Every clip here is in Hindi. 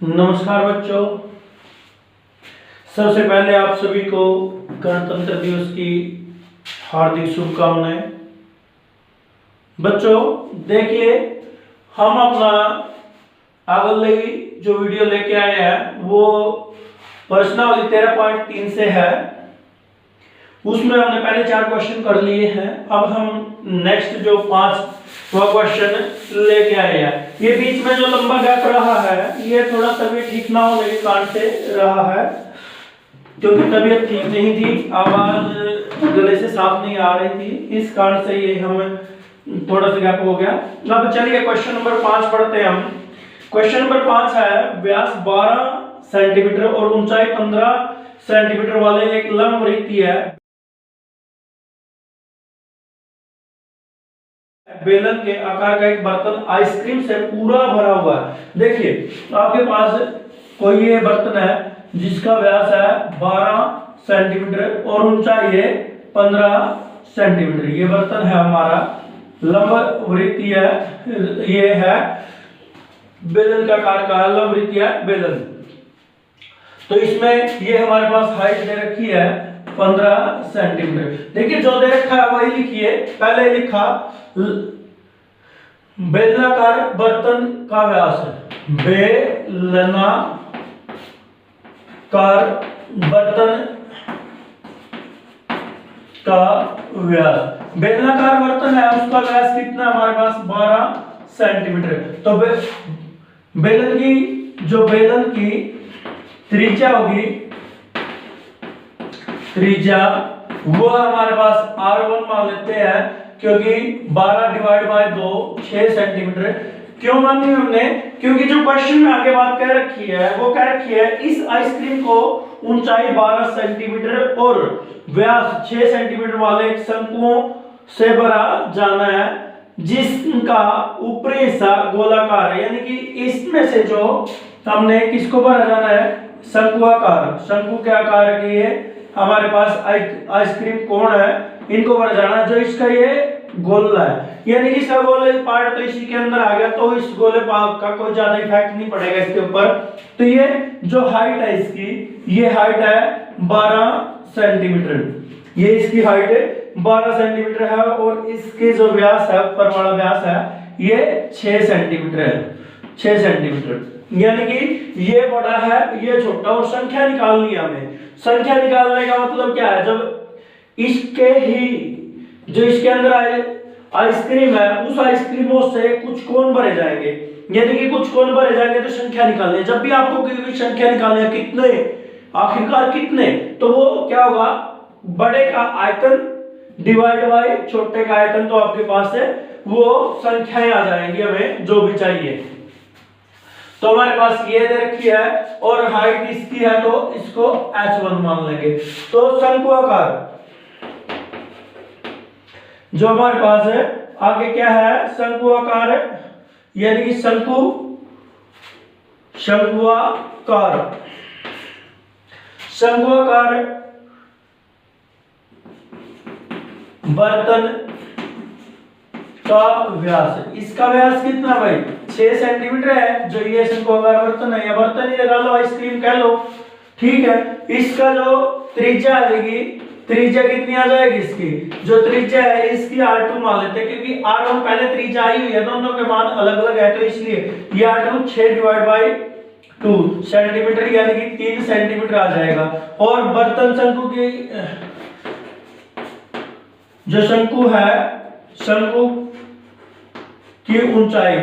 नमस्कार बच्चों। सबसे पहले आप सभी को गणतंत्र दिवस की हार्दिक शुभकामनाएं। बच्चों देखिए, हम अपना अगली जो वीडियो लेके आए हैं वो प्रश्नावली 13.3 से है। उसमें हमने पहले 4 क्वेश्चन कर लिए हैं। अब हम नेक्स्ट जो 5वां क्वेश्चन लेके आए हैं। ये बीच में जो लंबा गैप रहा है ये थोड़ा तबीयत ठीक ना होने के कारण से रहा है, क्योंकि तबीयत ठीक नहीं थी, आवाज गले से साफ नहीं आ रही थी, इस कारण से ये हमें थोड़ा सा गैप हो गया। अब चलिए क्वेश्चन नंबर 5 पढ़ते हैं हम। क्वेश्चन नंबर 5 है, व्यास 12 सेंटीमीटर और ऊंचाई 15 सेंटीमीटर वाले एक लंब वृत्तीय है बेलन के आकार का एक बर्तन आइसक्रीम से पूरा भरा हुआ है। देखिए आपके पास कोई ये बर्तन है जिसका व्यास है 12 सेंटीमीटर और ऊंचाई है 15 सेंटीमीटर। ये बर्तन है हमारा लंब वृत्तीय, ये है बेलन का आकार का लंब वृत्तीय बेलन। तो इसमें ये हमारे पास हाइट दे रखी है 15 सेंटीमीटर। देखिए जो दे रखा है वही लिखिए। पहले लिखा बेलनाकार बर्तन का व्यास है, बेलनाकार बर्तन का व्यास। बेलनाकार बर्तन है, उसका व्यास कितना हमारे पास 12 सेंटीमीटर। तो बेलन की त्रिज्या होगी, त्रिज्या वो हमारे पास r1 मान लेते हैं, क्योंकि 12 डिवाइड बाय 2 6 सेंटीमीटर। क्यों मानी हमने? क्योंकि जो क्वेश्चन में आगे बात कह रखी है वो कह रखी है इस आइसक्रीम को ऊंचाई 12 सेंटीमीटर और व्यास 6 सेंटीमीटर वाले एक शंकुओं से भरा जाना है जिसका ऊपरी हिस्सा गोलाकार है। यानी कि इसमें से जो हमने किसको भरा जाना है, शंकुआकार, शंकु के आकार की ये हमारे पास आइसक्रीम कोण है, इनको भर जाना। जो इसका ये गोला है, यानी कि इसका गोले पार्ट तो इसी के अंदर आ गया, तो इस गोले पार्ट का कोई ज्यादा इफेक्ट नहीं पड़ेगा इसके ऊपर। तो ये जो हाइट है इसकी, ये हाइट है 12 सेंटीमीटर। ये इसकी हाइट 12 सेंटीमीटर है और इसके जो व्यास है, ऊपर वाला व्यास है, ये 6 सेंटीमीटर है, 6 सेंटीमीटर। यानी कि ये बड़ा है, ये छोटा। और संख्या निकालनी है हमें। संख्या निकालने का मतलब क्या है, जब इसके ही जो इसके अंदर आइसक्रीम है उस आइसक्रीमों से कुछ कोण भरे जाएंगे, यानी कि कुछ कोण भरे जाएंगे तो संख्या निकालनी है। जब भी आपको कोई संख्या निकालनी है, कितने आखिरकार कितने, तो वो क्या होगा, बड़े का आयतन डिवाइड बाय छोटे का आयतन। तो आपके पास है वो संख्याएं आ जाएंगी हमें जो भी चाहिए। तो हमारे पास ये दे रखी है और हाइट इसकी है, तो इसको h1 मान लेंगे। तो शंकुआकार जो हमारे पास है आगे क्या है, शंकुआकार, यानी कि शंकुआकार बर्तन का व्यास। इसका व्यास कितना भाई, 6 सेंटीमीटर है। जो ये शंकुआकार बर्तन है, या बर्तन ही लगा लो, आइसक्रीम कह लो, ठीक है। इसका जो त्रिज्या आएगी, त्रिज्या कितनी आ जाएगी, इसकी जो त्रिज्या है इसकी r2 मान लेते हैं, क्योंकि r1 पहले त्रिज्या आई हुई है, दोनों के मान अलग अलग है, तो इसलिए ये r2 6 डिवाइड बाय 2 सेंटीमीटर, यानी कि 3 सेंटीमीटर आ जाएगा। और बर्तन शंकु की जो शंकु है, शंकु की ऊंचाई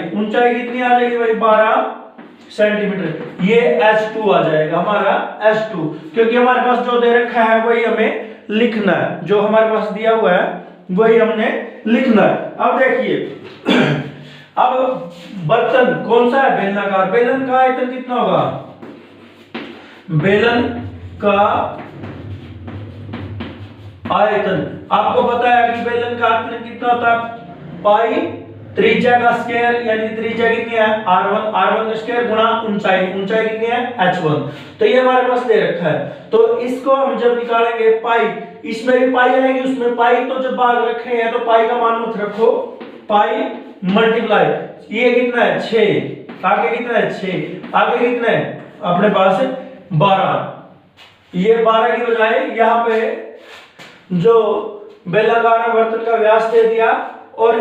कितनी आ जाएगी भाई, 12 सेंटीमीटर। ये h2 आ जाएगा हमारा, h2, क्योंकि हमारे पास जो दे रखा है वही हमें लिखना है, जो हमारे पास दिया हुआ है वही हमने लिखना है। अब देखिए अब बर्तन कौन सा है, बेलनाकार। बेलन का आयतन कितना होगा, बेलन का आयतन आपको पता है कि बेलन का आयतन कितना होता है, पाई त्रिज्या का स्क्वायर, यानी त्रिज्या कितनी है r1 का स्क्वायर गुणा ऊंचाई कितनी है h1। तो ये हमारे पास दे रखा है। तो इसको हम जब निकालेंगे पाई, इसमें भी पाई आएगी, उसमें पाई, तो जब भाग रखे हैं तो पाई का मान मत रखो, पाई मल्टीप्लाई ये कितना है 6, आगे कितना है 6, आगे कितना है अपने पास 12। ये 12 की बजाय यहाँ पे जो बेलनाकार वर्तन का व्यास दे दिया और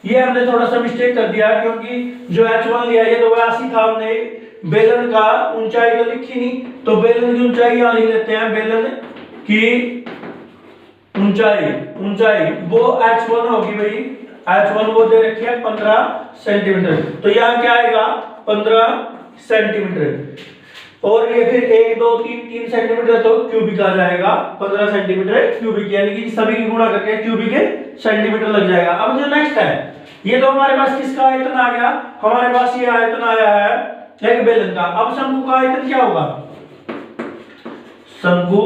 ये हमने थोड़ा सा मिस्टेक कर दिया क्योंकि जो h1 लिया ये तो व्यास ही था, हमने बेलन का ऊंचाई तो लिखी नहीं, तो बेलन की ऊंचाई यहाँ लिख लेते हैं। बेलन की ऊंचाई वो h1 होगी भाई, h1 वो दे रखी है 15 सेंटीमीटर, तो यहाँ क्या आएगा 15 सेंटीमीटर। और ये फिर 1 2 3 सेंटीमीटर तो क्यूबिक आ जाएगा, 15 सेंटीमीटर क्यूबिक, यानी कि सभी की गुणा करके क्यूबिक सेंटीमीटर लग जाएगा। अब जो नेक्स्ट है, ये तो हमारे पास किसका आयतन आ गया, हमारे पास ये आयतन आया है एक बेलन का। अब शंकु का आयतन क्या होगा, शंकु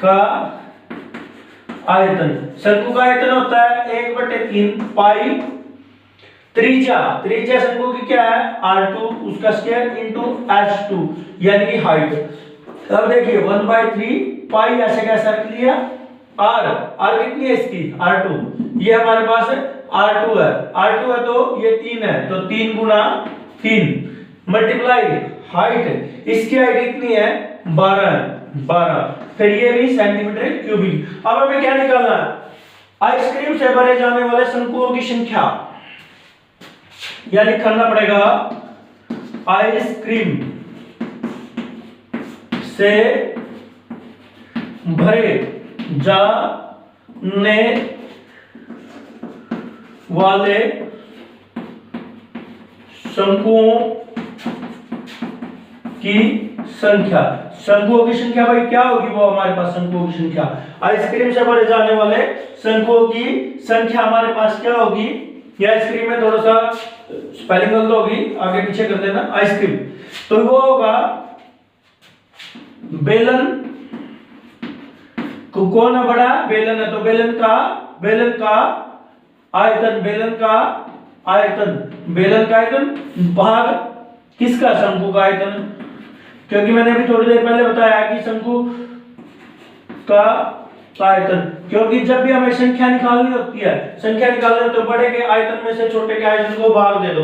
का आयतन होता है 1/3 पाई त्रिज्या शंकु की क्या है r2 उसका स्क्वायर इनटू h2 यानी कि हाइट। अब देखिए 1/3 पाई ऐसे कैसे रख लिया, r कितनी है इसकी r2, ये हमारे पास r2 है तो ये 3 है, तो 3 गुना 3 मल्टीप्लाई हाइट, इसकी हाइट कितनी है 12, फिर ये भी सेंटीमीटर क्यूबिक। अब हमें क्या निकालना है, आइसक्रीम से भरे जाने वाले शंकुओं की संख्या, या लिखना पड़ेगा आइसक्रीम से भरे जाने वाले शंकुओं की संख्या। शंकुओं की संख्या भाई क्या होगी, वो हमारे पास शंकुओं की संख्या, आइसक्रीम से भरे जाने वाले शंकुओं की संख्या हमारे पास क्या होगी, या आइसक्रीम में थोड़ा सा स्पेलिंग गलत होगी, आगे पीछे कर देना आइसक्रीम, तो वो होगा बेलन को कौन है बड़ा, बेलन है, तो बेलन का आयतन भाग किसका, शंकु का आयतन, क्योंकि मैंने अभी थोड़ी देर पहले बताया कि शंकु का आयतन, क्योंकि जब भी हमें संख्या निकालनी होती है तो बड़े के आयतन में से छोटे के आयतन को भाग दे दो,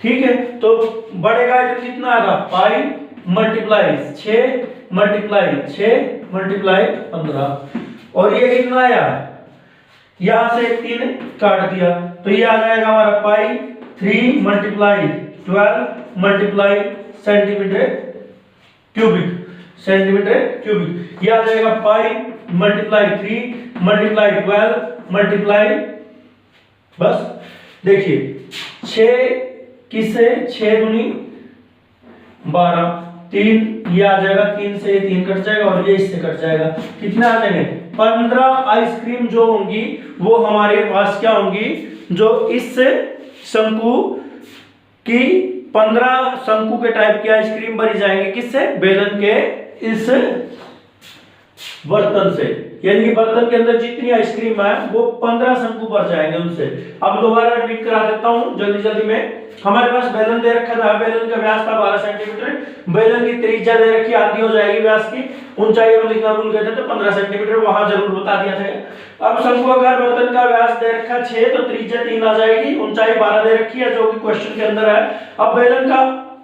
ठीक है। तो बड़े का आयतन कितना आएगा पाई मल्टीप्लाई 6 मल्टीप्लाई 15, और ये कितना आया, यहां से 3 काट दिया तो ये आ जाएगा हमारा पाई 3 मल्टीप्लाई 12 मल्टीप्लाई सेंटीमीटर क्यूबिक, ये आ जाएगा पाई मल्टीप्लाई 3 मल्टीप्लाई 12 मल्टीप्लाई, बस देखिए 6 किससे 6 दूनी 12, 3 ये आ जाएगा, 3 से 3 कट जाएगा और ये इससे कट जाएगा, कितना आ जाएंगे 15 आइसक्रीम जो होंगी वो हमारे पास क्या होंगी, जो इस शंकु की 15 शंकु के टाइप की आइसक्रीम भरी जाएंगे, किससे, बेलन के इस बर्तन से, यानी कि बर्तन के अंदर जितनी आइसक्रीम है वो 15 शंकु भर जाएंगे उनसे। अब दोबारा रिपीट करा देता हूं जल्दी में, हमारे पास बेलन दे रखा था, बेलन का व्यास था 12 सेंटीमीटर, बेलन की त्रिज्या दे रखी आधी हो जाएगी व्यास की, ऊंचाई हम लिखना भूल गए थे तो 15 सेंटीमीटर वहां जरूर बता दिया था। अब शंकुआकार बर्तन का व्यास दे रखा 6 तो त्रिज्या 3 आ जाएगी, ऊंचाई 12 दे रखी है जो कि क्वेश्चन के अंदर है। अब बेलन का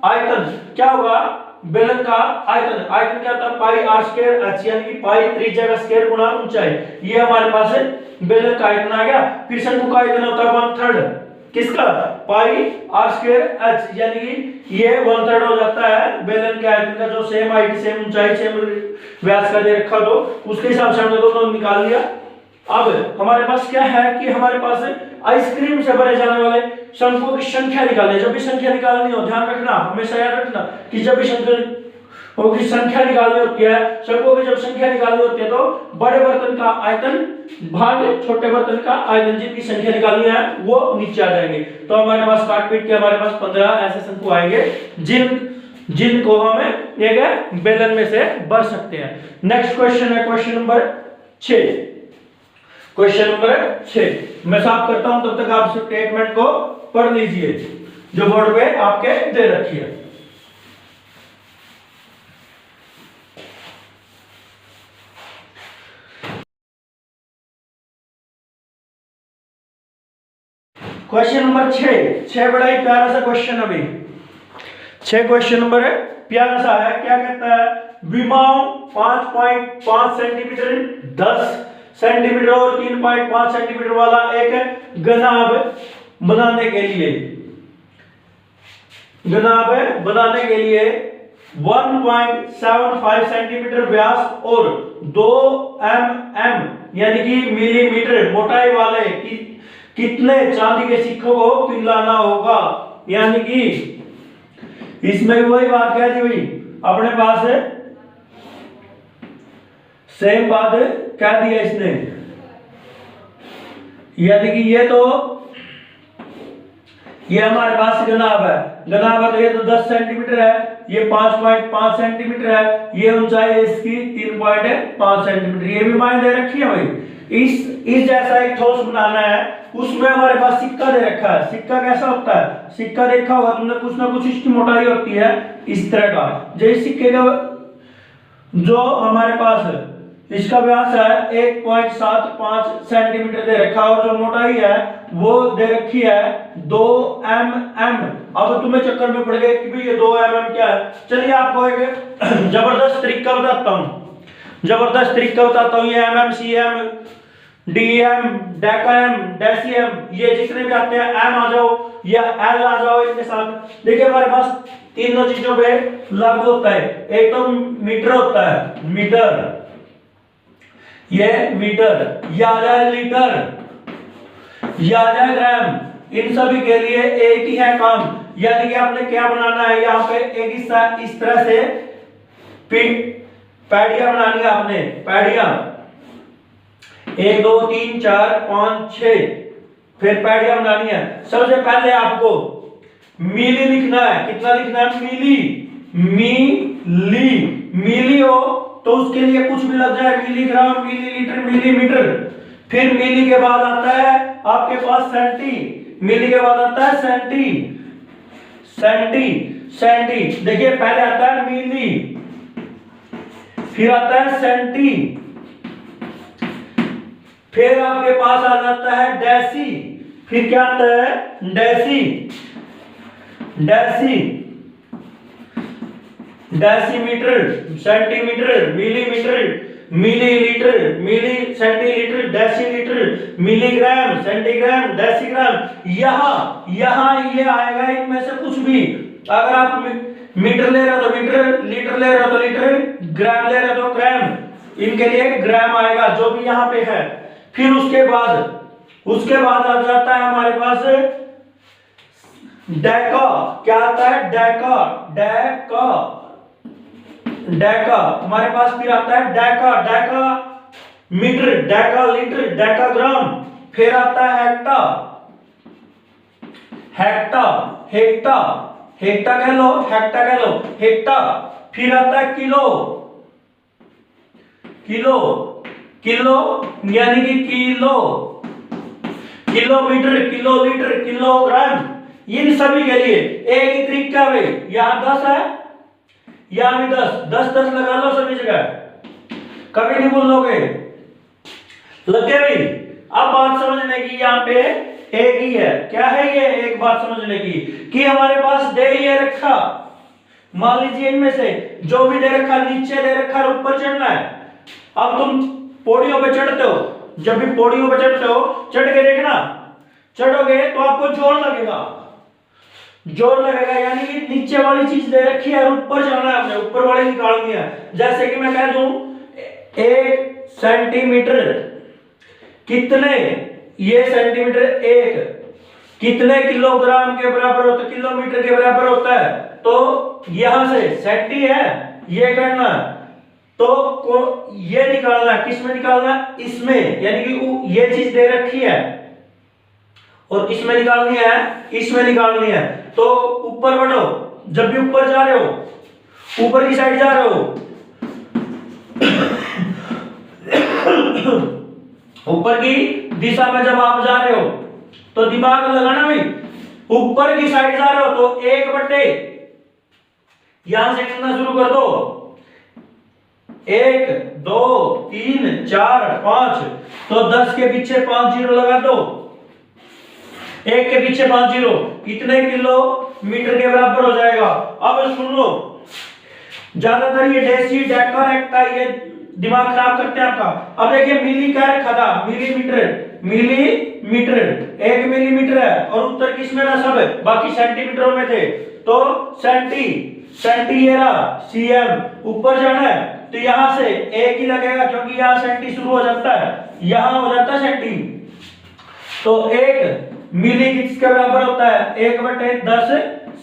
आयतन क्या होगा, बेलन का आयतन क्या होता है पाई r स्क्वायर h, यानी कि पाई त्रिज्या का स्क्वायर गुणा ऊंचाई, ये हमारे पास है बेलन का आयतन आ गया। फिर शंकु का आयतन होता है 1/3 किसका, पाई r स्क्वायर h, यानी कि ये 1/3 हो जाता है बेलन के आयतन का, जो सेम हाइट सेम ऊंचाई सेम व्यास का दे रखा, तो उसके हिसाब से हमने दोनों निकाल लिया। अब हमारे पास क्या है कि हमारे पास आइसक्रीम से भरे जाने वाले शंकुओं की संख्या निकालनी है। जब भी संख्या निकालनी हो ध्यान रखना, हमेशा याद रखना कि जब भी शंकुओं की संख्या निकालनी होती है, शंकुओं की जब संख्या निकालनी होती है तो बड़े बर्तन का आयतन भाग छोटे बर्तन का आयतन, जिनकी संख्या निकालनी है वो नीचे आ जाएंगे। तो हमारे पास काट पीट के हमारे पास 15 ऐसे शंकु आएंगे जिनको हम एक बेलन में से भर सकते हैं। नेक्स्ट क्वेश्चन है क्वेश्चन नंबर 6। मैं साफ करता हूं, तब तक आप स्टेटमेंट को पढ़ लीजिए जो बोर्ड पे आपके दे रखी है। क्वेश्चन नंबर 6 बड़ा ही प्यारा सा क्वेश्चन अभी 6 क्वेश्चन नंबर है प्यारा सा है। क्या कहता है, विमाओं 5.5 सेंटीमीटर 10 सेंटीमीटर और 3.5 सेंटीमीटर वाला एक घनाभ बनाने के लिए 1.75 सेंटीमीटर व्यास और 2 mm यानी कि मिलीमीटर मोटाई वाले कितने चांदी के सिक्कों को पिघलाना होगा। यानी कि इसमें वही बात कह दी हुई अपने पास सेम बात कह दिया इसने। यानी कि ये हमारे पास घनाभ है तो ये तो 10 सेंटीमीटर है, ये 5.5 सेंटीमीटर है, ये ऊंचाई है इसकी 3.5 सेंटीमीटर। ये भी मान दे रखी है भाई। इस जैसा एक ठोस बनाना है, उसमें हमारे पास सिक्का दे रखा है। सिक्का कैसा होता है, सिक्का देखा होगा तुमने, कुछ ना कुछ इसकी मोटाई होती है इस तरह का। जो इस सिक्के का जो हमारे पास इसका व्यास है 1.75 सेंटीमीटर दे रखा और जो मोटाई है वो दे रखी है 2 mm। अब तुम्हें चक्कर में पड़ गए कि भाई ये 2 mm क्या है। चलिए आपको एक जबरदस्त तरीका बताता हूँ। ये mm, cm, dm, डेकाएम, डेसीएम, ये जितने भी आते हैं m आ जाओ या l आ जाओ इनके साथ। देखिए हमारे पास तीनों चीजों पे लागू होता है। एक तो मीटर होता है, मीटर, ये मीटर, या आ जाए लीटर, या आ जाए ग्राम। इन सभी के लिए एक ही है काम। यानी कि आपने क्या बनाना है, यहाँ पे एक इस तरह से पैडियां बनानी है आपने। पैडियां 1 2 3 4 5 6 फिर पैडियां बनानी है। सबसे पहले आपको मिली लिखना है। कितना लिखना है, मिली हो तो उसके लिए कुछ भी लग जाए, मिलीग्राम, मिलीलीटर, मिलीमीटर। फिर मिली के बाद आता है आपके पास सेंटी, मिली के बाद आता है सेंटी। देखिए पहले आता है मिली, फिर आता है सेंटी, फिर आपके पास आ जाता है डेसी, फिर क्या आता है decimetre, centimetre, millimetre, millilitre, milli centilitre, decilitre, milligram, centigram, decigram. यहां ये आएगा इनमें से कुछ भी। अगर आप मीटर ले रहे हो तो मीटर, लीटर ले रहे हो तो लीटर, ग्राम ले रहे हो तो ग्राम, इनके लिए ग्राम आएगा जो भी यहां पे है। फिर उसके बाद आ जाता है हमारे पास डेका। क्या आता है, डेका हमारे पास। फिर आता है डेका मीटर, डेका लीटर, डेका ग्राम। फिर आता है हेक्टा कह लो, हेक्टा। फिर आता है किलो यानी कि किलोमीटर, किलोलीटर, किलोग्राम। इन सभी के लिए एक ही तरीका है। यहां 10 है, यहां भी 10 लगा लो सभी जगह, कभी नहीं भूल लोगे। लगे भाई। अब बात समझने की यहाँ पे एक ही है। क्या है ये, एक बात समझने की कि हमारे पास दे ये रखा, मान लीजिए इनमें से जो भी दे रखा, नीचे दे रखा, ऊपर चढ़ना है। अब तुम पौड़ियों पे चढ़ते हो, जब भी पौड़ियों पे चढ़ते हो, चढ़ के देखना, चढ़ोगे तो आपको जोर लगेगा। यानी कि नीचे वाली चीज दे रखी है और ऊपर जाना है, आपने ऊपर वाली निकालनी है। जैसे कि मैं कह दूं 1 सेंटीमीटर कितने, ये सेंटीमीटर 1 कितने किलोग्राम के बराबर होता है, किलोमीटर के बराबर होता है। तो यहां से सेंटी है, ये करना तो ये निकालना है। किसमें निकालना है, इसमें। यानी कि ये चीज दे रखी है और किसमें निकालनी है, इसमें निकालनी है। तो ऊपर बढ़ो, जब भी ऊपर जा रहे हो, ऊपर की साइड जा रहे हो, ऊपर की दिशा में जब आप जा रहे हो तो दिमाग लगाना भाई, ऊपर की साइड जा रहे हो तो 1/, यहां से गिनना शुरू कर दो, 1 2 3 4 5, तो 10 के पीछे 5 जीरो लगा दो। एक के पीछे 5 जीरो, कितने किलोमीटर के बराबर हो जाएगा। अब सुनो, ज्यादातर ये डेसी डेका रेक्टा ये दिमाग खराब करते हैं आपका। अब देखिए मिली क्या रखा था, मिलीमीटर, मिलीमीटर 1 मिलीमीटर है और उत्तर किस में था, सब बाकी सेंटीमीटरों में थे। तो सेंटी ये रहा, सीएम ऊपर जाना है तो यहां से एक ही लगेगा क्योंकि यहां सेंटी शुरू हो जाता है, यहां हो जाता है सेंटी। तो 1 मिली किसके बराबर होता है, 1/10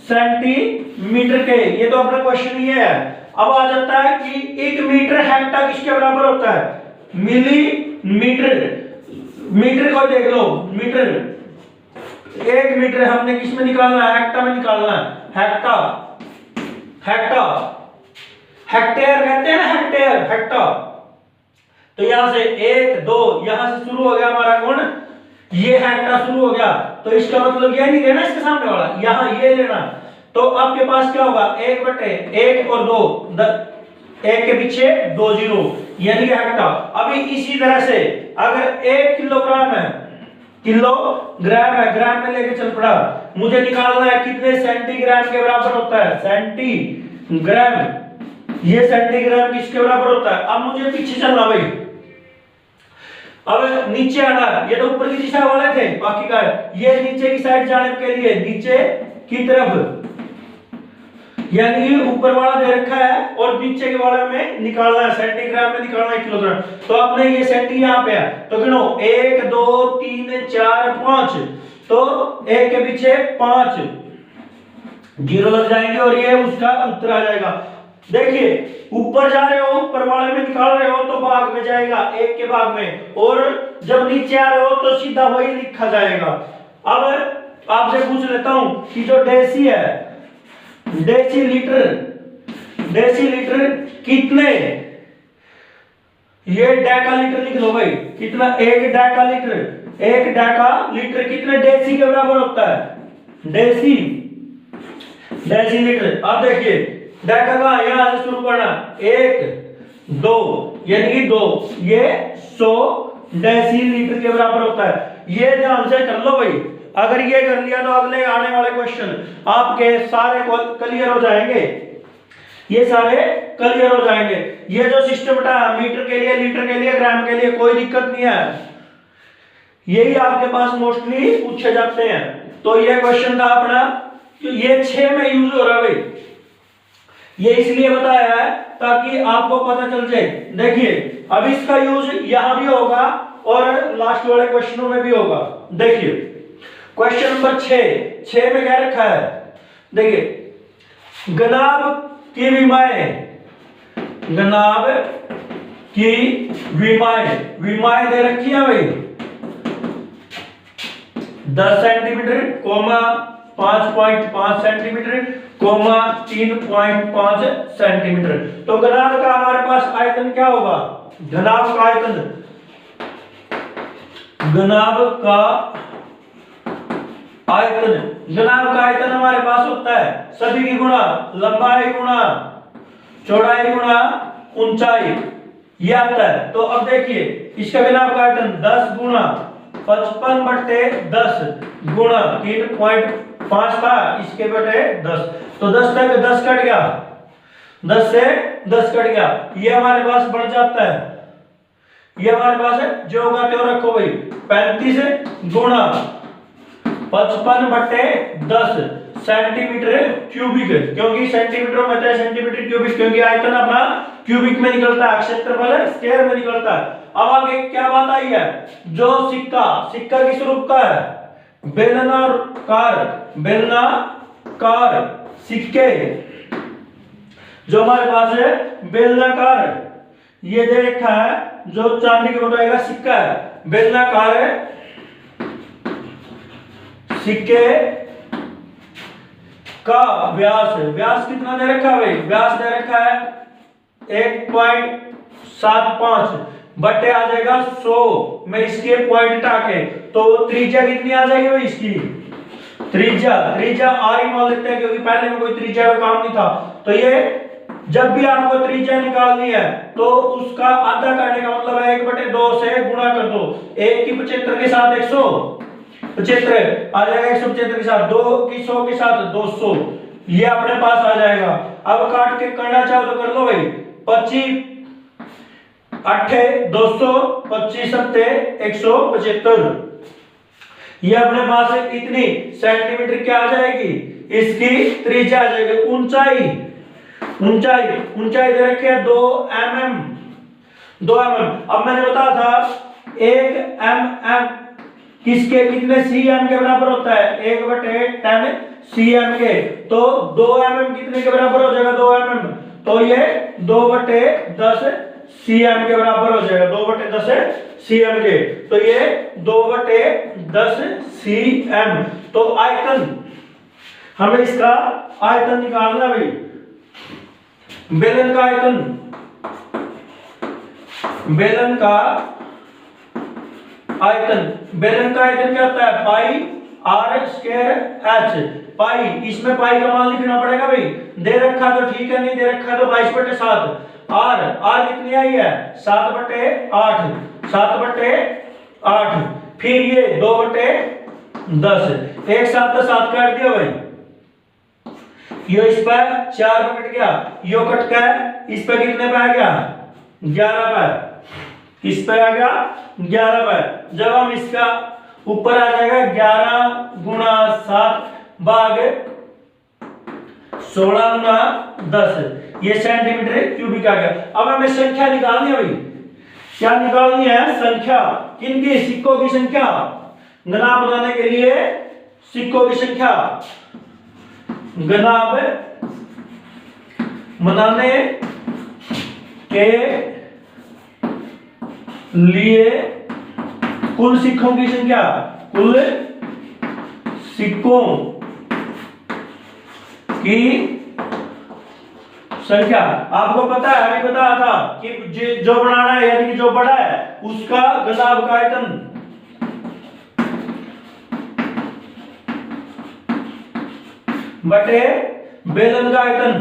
सेंटीमीटर के। ये तो अपना क्वेश्चन ही है। अब आ जाता है कि 1 मीटर हेक्टा किसके बराबर होता है, मिलीमीटर। मीटर को देख लो, मीटर 1 मीटर हमने किस में निकालना है, हेक्टा में निकालना है। हेक्टा हेक्टेयर कहते हैं ना, हेक्टा। तो यहां से 1 2 यहां से शुरू हो गया हमारा गुण, ये हेक्टा शुरू हो गया तो इसका मतलब ये नहीं लेना इसके सामने वाला, यहां ये लेना। तो आपके पास क्या होगा, 1/1 और 2, 1 के पीछे 2 जीरो यानी कि हेक्टा। अभी इसी तरह से अगर 1 किलोग्राम है, किलोग्राम है, ग्राम में लेके चल पड़ा, मुझे निकालना है कितने सेंटीग्राम के बराबर होता है, सेंटीग्राम। ये सेंटीग्राम किसके बराबर होता है। अब मुझे पीछे चलना भाई, अब नीचे आना, ये तो ऊपर की दिशा वाले थे, बाकी का ये नीचे की साइड जाने के लिए नीचे की तरफ, यानी कि ऊपर वाला दे रखा है और नीचे के वाले में निकालना है, सेंटीग्राम में निकालना है किलोग्राम। तो आपने ये सेंटी यहां पे है तो गिनो 1 2 3 4 5, तो 1 के पीछे 5 जीरो लग जाएंगे और ये उसका उत्तर आ जाएगा। देखिए ऊपर जा रहे हो, ऊपर वाले में निकाल रहे हो तो भाग में जाएगा, 1 के भाग में, और जब नीचे आ रहे हो तो सीधा वही लिखा जाएगा। अब आपसे पूछ लेता हूं कि जो डेसी है, डेसीलीटर कितने, ये डेकालीटर लिख लो भाई, कितना, 1 डेकालीटर कितने डेसी के बराबर होता है, डेसीलीटर। अब देखिए डेका का यहां से शुरू करना, 1 2 यानी कि 2, ये 100 डेसीलीटर के बराबर होता है। ये ध्यान से कर लो भाई, अगर ये कर लिया तो अगले आने वाले क्वेश्चन आपके सारे क्लियर हो जाएंगे, ये सारे क्लियर हो जाएंगे। ये जो सिस्टम था मीटर के लिए, लीटर के लिए, ग्राम के लिए, कोई दिक्कत नहीं है, यही आपके पास मोस्टली पूछे जाते हैं। तो ये क्वेश्चन था अपना, ये 6 में यूज हो रहा है भाई, ये इसलिए बताया है ताकि आपको पता चल जाए। देखिए अब इसका यूज यहां भी होगा और लास्ट वाले क्वेश्चनों में भी होगा। देखिए क्वेश्चन नंबर 6 में क्या रखा है, देखिए गनाब की विमाएं दे रखी है भाई, 10 centimetre comma 5.5 centimetre comma 3.5 centimetre. तो घनाभ का हमारे पास आयतन क्या होगा, घनाभ का आयतन हमारे पास होता है सभी की गुणा लंबाई गुणा चौड़ाई गुणा ऊंचाई, ये आता है। तो अब देखिए इसका घनाभ का आयतन 10 गुणा 55/10 गुणा 3.5 था, इसके बटे 10, तो 10 तक 10 कट गया, 10 से 10 कट गया, ये हमारे पास बढ़ जाता है, ये हमारे पास है जो होगा त्यो रखो भाई, 35 गुणा 55/10 सेंटीमीटर क्यूबिक, क्योंकि सेंटीमीटर में है, सेंटीमीटर क्यूबिक क्योंकि आयतन अपना क्यूबिक में निकलता है, क्षेत्रफल स्क्वायर में निकलता है। अब आगे क्या बात आई है, जो सिक्का किस रूप का है, बेलनाकार सिक्के, जो हमारे पास है बेलनाकार, ये दे रखा है जो चांदी के बताएगा सिक्का है, बेलनाकार सिक्के का व्यास कितना दे रखा है भाई, व्यास दे रखा है 1.75 बटे आ जाएगा 100 में इसके पॉइंट हटा के, तो त्रिज्या कितनी आ जाएगी भाई, इसकी त्रिज्या आर ही मान लेते हैं क्योंकि पहले में कोई त्रिज्या का काम नहीं था। तो ये जब भी आपको त्रिज्या निकालनी है तो उसका आधा करने का मतलब है 1/2 से गुणा कर दो, 1 की 75 के साथ 100, 75 आ जाएगा 175 के साथ 2 की 100 के साथ 200, ये अपने पास आ जाएगा। अब काट के करना चाहो तो कर लो भाई। 25 8 200, 25 7 175, ये अपने पास इतनी सेंटीमीटर क्या आ जाएगी, इसकी त्रिज्या आ जाएगी। ऊंचाई ऊंचाई ऊंचाई दे रखी है 2 mm, 2 mm। अब मैंने बताया था 1 mm किसके कितने cm के बराबर होता है, 1/10 cm के, तो 2 mm कितने के बराबर हो जाएगा, 2 mm, तो ये 2/10 cm के बराबर हो जाएगा, 2/10 cm के, तो ये 2/10 cm। तो आयतन, हमें इसका आयतन निकालना भाई। बेलन का आयतन, बेलन का आयतन, बेलन का आयतन क्या होता है, पाई आर स्क्वायर एच। पाई, इसमें पाई का मान लिखना पड़ेगा भाई, दे रखा तो ठीक है, नहीं दे रखा तो 22/7। आर, आर कितनी आई है 7/8, 7/8। फिर ये 2/10, एक साथ तो 7 काट दिया भाई, यो इस पर 4 पे कट गया, यो कट गया, इस पे कितने पे आ गया 11 पे, इस पे आ गया 11 पे। जब हम इसका ऊपर आ जाएगा 11 गुणा 7 भाग 16 गुणा 10, ये सेंटीमीटर क्यूबिक आ गया। अब हमें संख्या निकालनी है भाई, क्या निकालनी है, संख्या किनकी, सिक्कों की संख्या। गनाब बनाने के लिए सिक्कों की संख्या, गनाब बनाने के लिए कुल सिक्कों की संख्या, कुल सिक्कों की संख्या। आपको पता है, अभी बताया था कि जो बनाना है यानी कि जो बड़ा है उसका गनाब का आयतन, बटे बेलन का आयतन।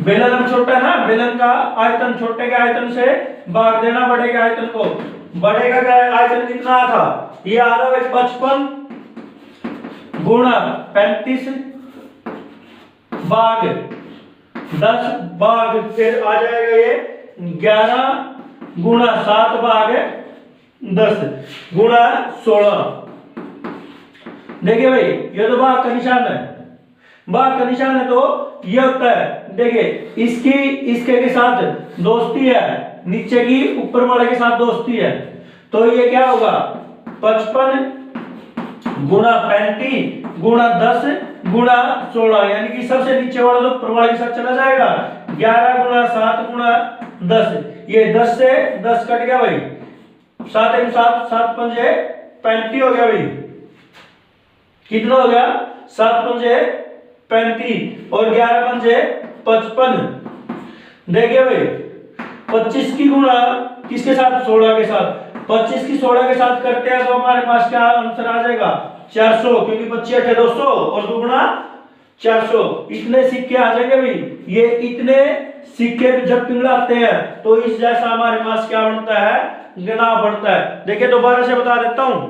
बेलन अब छोटा है ना, बेलन का आयतन छोटे के आयतन से भाग देना बड़े के आयतन को। बड़े का आयतन कितना था, ये आ रहा है 55 गुणा 35 भाग 10 भाग, फिर आ जाएगा ये 11 गुणा 7 भाग 10 गुणा 16। देखिए भाई, ये तो भाग का निशान है, भाग का निशान है, तो ये होता है, देखिए इसकी इसके के साथ दोस्ती है, नीचे की ऊपर वाले के साथ दोस्ती है, तो ये क्या होगा 55 गुणा 35 गुणा 10 गुणा 16, यानी कि सबसे नीचे वाला तो ऊपर वाले के साथ चला जाएगा। 11 गुणा 7 गुणा 10, ये 10 से 10 कट गया भाई, 7 1 7 7 5 35 हो गया भाई, कितना हो गया 7 5 35 और 11 पंजे 55। देखिए भाई 25 की गुणा किसके साथ, 16 के साथ, 25 की 16 के साथ करते हैं तो हमारे पास क्या आंसर आ जाएगा 400, क्योंकि 25 8 200 और 2 गुणा 400, इतने सिक्के आ जाएंगे भाई। ये इतने सिक्के जब पिघलाते हैं तो इस जैसा हमारे पास क्या बनता है, गनाब बनता है। देखिए दोबारा से बता देता हूं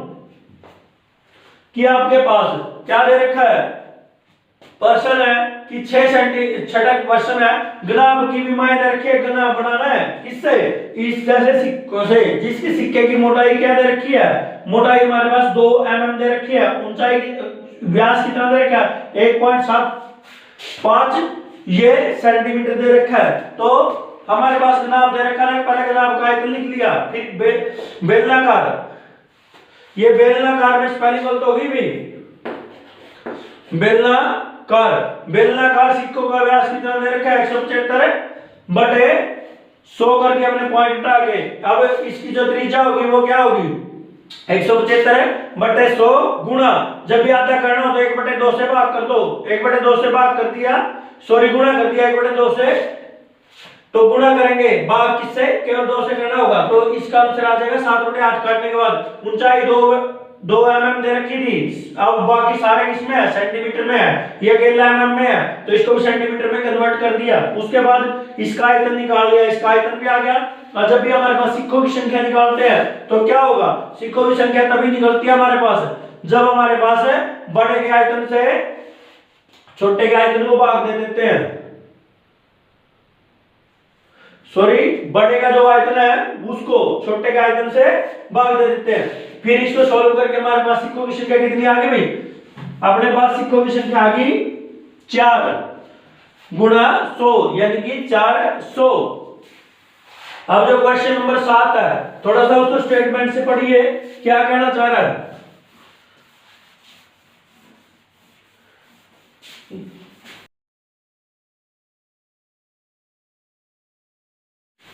कि आपके पास क्या दे रखा है, पर्सन है कि 6 सेंटीमीटर पर्सन है, गनाब की भी मायने रखिए, गनाब बनाना है किससे, इस जैसे सिक्कों से, जिसकी सिक्के की मोटाई क्या दे रखी है, मोटाई हमारे पास 2 mm दे रखी है, ऊंचाई की व्यास कितना दे रखा है 1.75 ये सेंटीमीटर दे रखा है। तो हमारे पास गनाब दे रखा है, पहले गनाब का आयतन लिख लिया, फिर बेलनाकार, ये बेलनाकार में स्पेलिंग गलत होगी भी, बेलनाकार, बेलनाकार सिक्कों का व्यास कितना दे रखा है 175 बटे 100 करके हमने पॉइंट हटा के, अब इसकी जो त्रिज्या होगी वो क्या होगी 175 बटे 100 गुणा, जब भी आधा करना हो तो 1/2 से भाग कर दो, 1/2 से भाग कर दिया, सॉरी गुणा कर दिया 1/2 से, तो गुणा करेंगे भाग किससे, केवल 2 से करना होगा, तो इसका आंसर आ जाएगा 7/8 काटने के बाद। ऊंचाई 2 mm दे रखी थी, अब बाकी सारे किसमें है, सेंटीमीटर में है, ये अकेला mm में है तो इसको भी सेंटीमीटर में कन्वर्ट कर दिया। उसके बाद इसका आयतन निकाल लिया, इसका आयतन भी आ गया। और जब भी हमारे पास सिक्कों की संख्या निकालते हैं तो क्या होगा, सिक्कों की संख्या तभी निकलती है हमारे पास जब हमारे पास है बड़े के आयतन से छोटे के आयतन को भाग दे देते हैं, सॉरी बड़े का जो आयतन है उसको छोटे के आयतन से भाग दे देते हैं। फिर इसको सॉल्व करके हमारे पास इक्वेशन क्या कितनी आ गई भाई, अपने पास इक्वेशन क्या आ गई 4 गुणा 100 यानी कि 400। अब जो क्वेश्चन नंबर 7 है थोड़ा सा उसको स्टेटमेंट से पढ़िए क्या कहना चाह रहा है।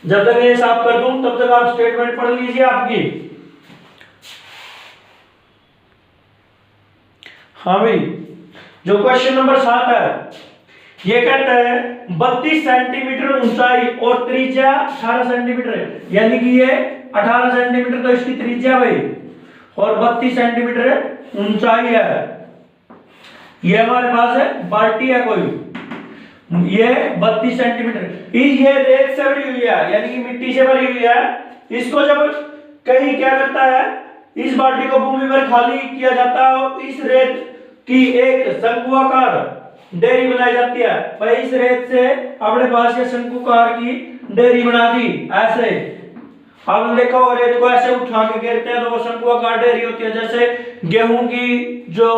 जब तक ये साफ कर दूं तब तक आप स्टेटमेंट पढ़ लीजिए आपकी। हाँ भाई, जो क्वेश्चन नंबर 7 है ये कहता है 32 सेंटीमीटर ऊंचाई और त्रिज्या 18 सेंटीमीटर, यानी कि ये 18 सेंटीमीटर तो इसकी त्रिज्या भाई और 32 सेंटीमीटर ऊंचाई है। ये हमारे पास है बाल्टी है कोई, ये 32 सेंटीमीटर ये रेत से भरी हुई है यानी कि मिट्टी से भरी हुई है। इसको जब कहीं क्या करता है, इस बाल्टी को भूमि पर खाली किया जाता है और इस रेत की एक शंकुआकार डेरी बनाई जाती है। भाई इस रेत से अपने पास ये शंकुआकार की डेरी बना दी ऐसे। आपने देखा हो रेत को ऐसे उठा के गिरते हैं तो वो शंकुआकार डेरी होती है। जैसे गेहूं की जो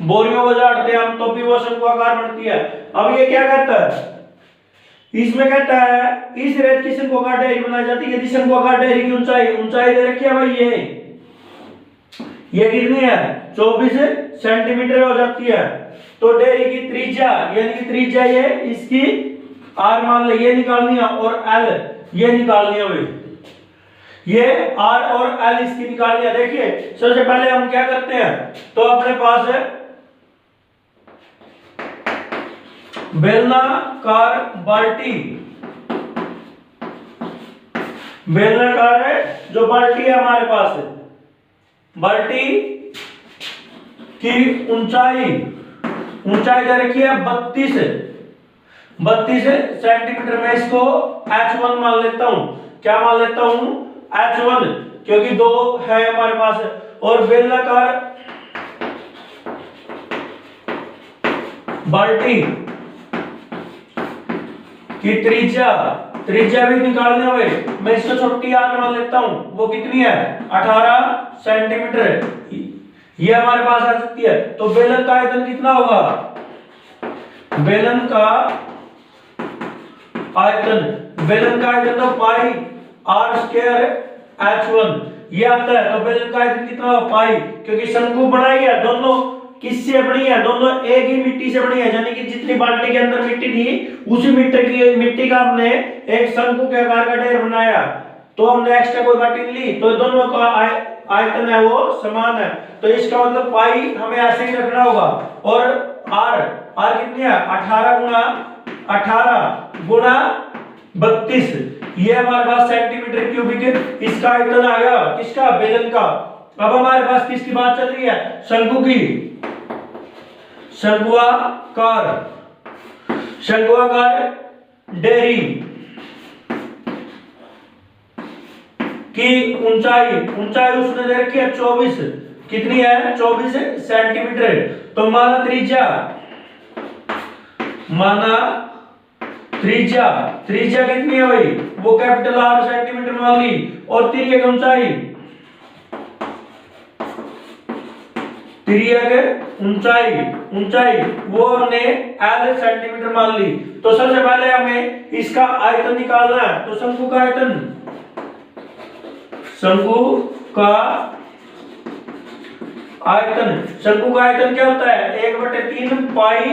बोरियों को झाड़ते हैं हम तो भी वो शंकुआकार बनती है। अब ये क्या कहता है, इसमें कहता है इस रेत की शंकुआकार डेरी बनाई जाती है। यदि शंकुआकार डेरी की ऊंचाई दे रखी है भाई, ये कितनी है 24 सेंटीमीटर हो जाती है। तो डेरी की त्रिज्या यानी कि त्रिज्या ये इसकी r मान ले, ये निकालनी है और l ये निकालनी है भाई, ये r और l इसकी निकालनी है। देखिए सबसे पहले हम क्या करते हैं, तो अपने पास है बेलनाकार बाल्टी, बेलनाकार है जो बाल्टी है हमारे पास है, बाल्टी की ऊंचाई दे रखी है 32 सेंटीमीटर। मैं इसको h1 मान लेता हूं। क्या मान लेता हूं h1, क्योंकि 2 है हमारे पास। और बेलनाकार बाल्टी की त्रिज्या भी निकालने हुए मैं इसको छोटी r मान लेता हूं, वो कितनी है 18 सेंटीमीटर। ये हमारे पास आ सकती है। तो बेलन का आयतन कितना होगा, बेलन का आयतन तो पाई r स्क्वायर h1 ये आता है। तो बेलन का आयतन कितना होगा पाई, क्योंकि शंकु बनाई है दोनों किससे बनी है, दोनों एक ही मिट्टी से बनी है। यानी कि जितनी बाल्टी के अंदर मिट्टी थी उसी मिट्टी का हमने एक शंकु के आकार का ढेर बनाया। तो हमने एक्स्ट्रा कोई बाल्टी ली तो दोनों का आयतन है वो समान है। तो इसका मतलब पाई हमें ऐसे ही रखना होगा। और r कितनी है 18 गुणा 32, ये हमारे पास सेंटीमीटर क्यूबिक इसका आयतन आ गया किसका, बेलन का। अब हमारे पास किसकी बात चल रही है, शंकु की। शंकुआकार डेरी की ऊंचाई उसने दे रखी है 24, कितनी है 24 सेंटीमीटर। तो माना त्रिज्या कितनी है भाई, वो कैपिटल R सेंटीमीटर मान ली। और तिर्यक ऊंचाई वो हमने L सेंटीमीटर मान ली। तो सबसे पहले हमें इसका आयतन निकालना है। तो शंकु का आयतन क्या होता है 1/3 पाई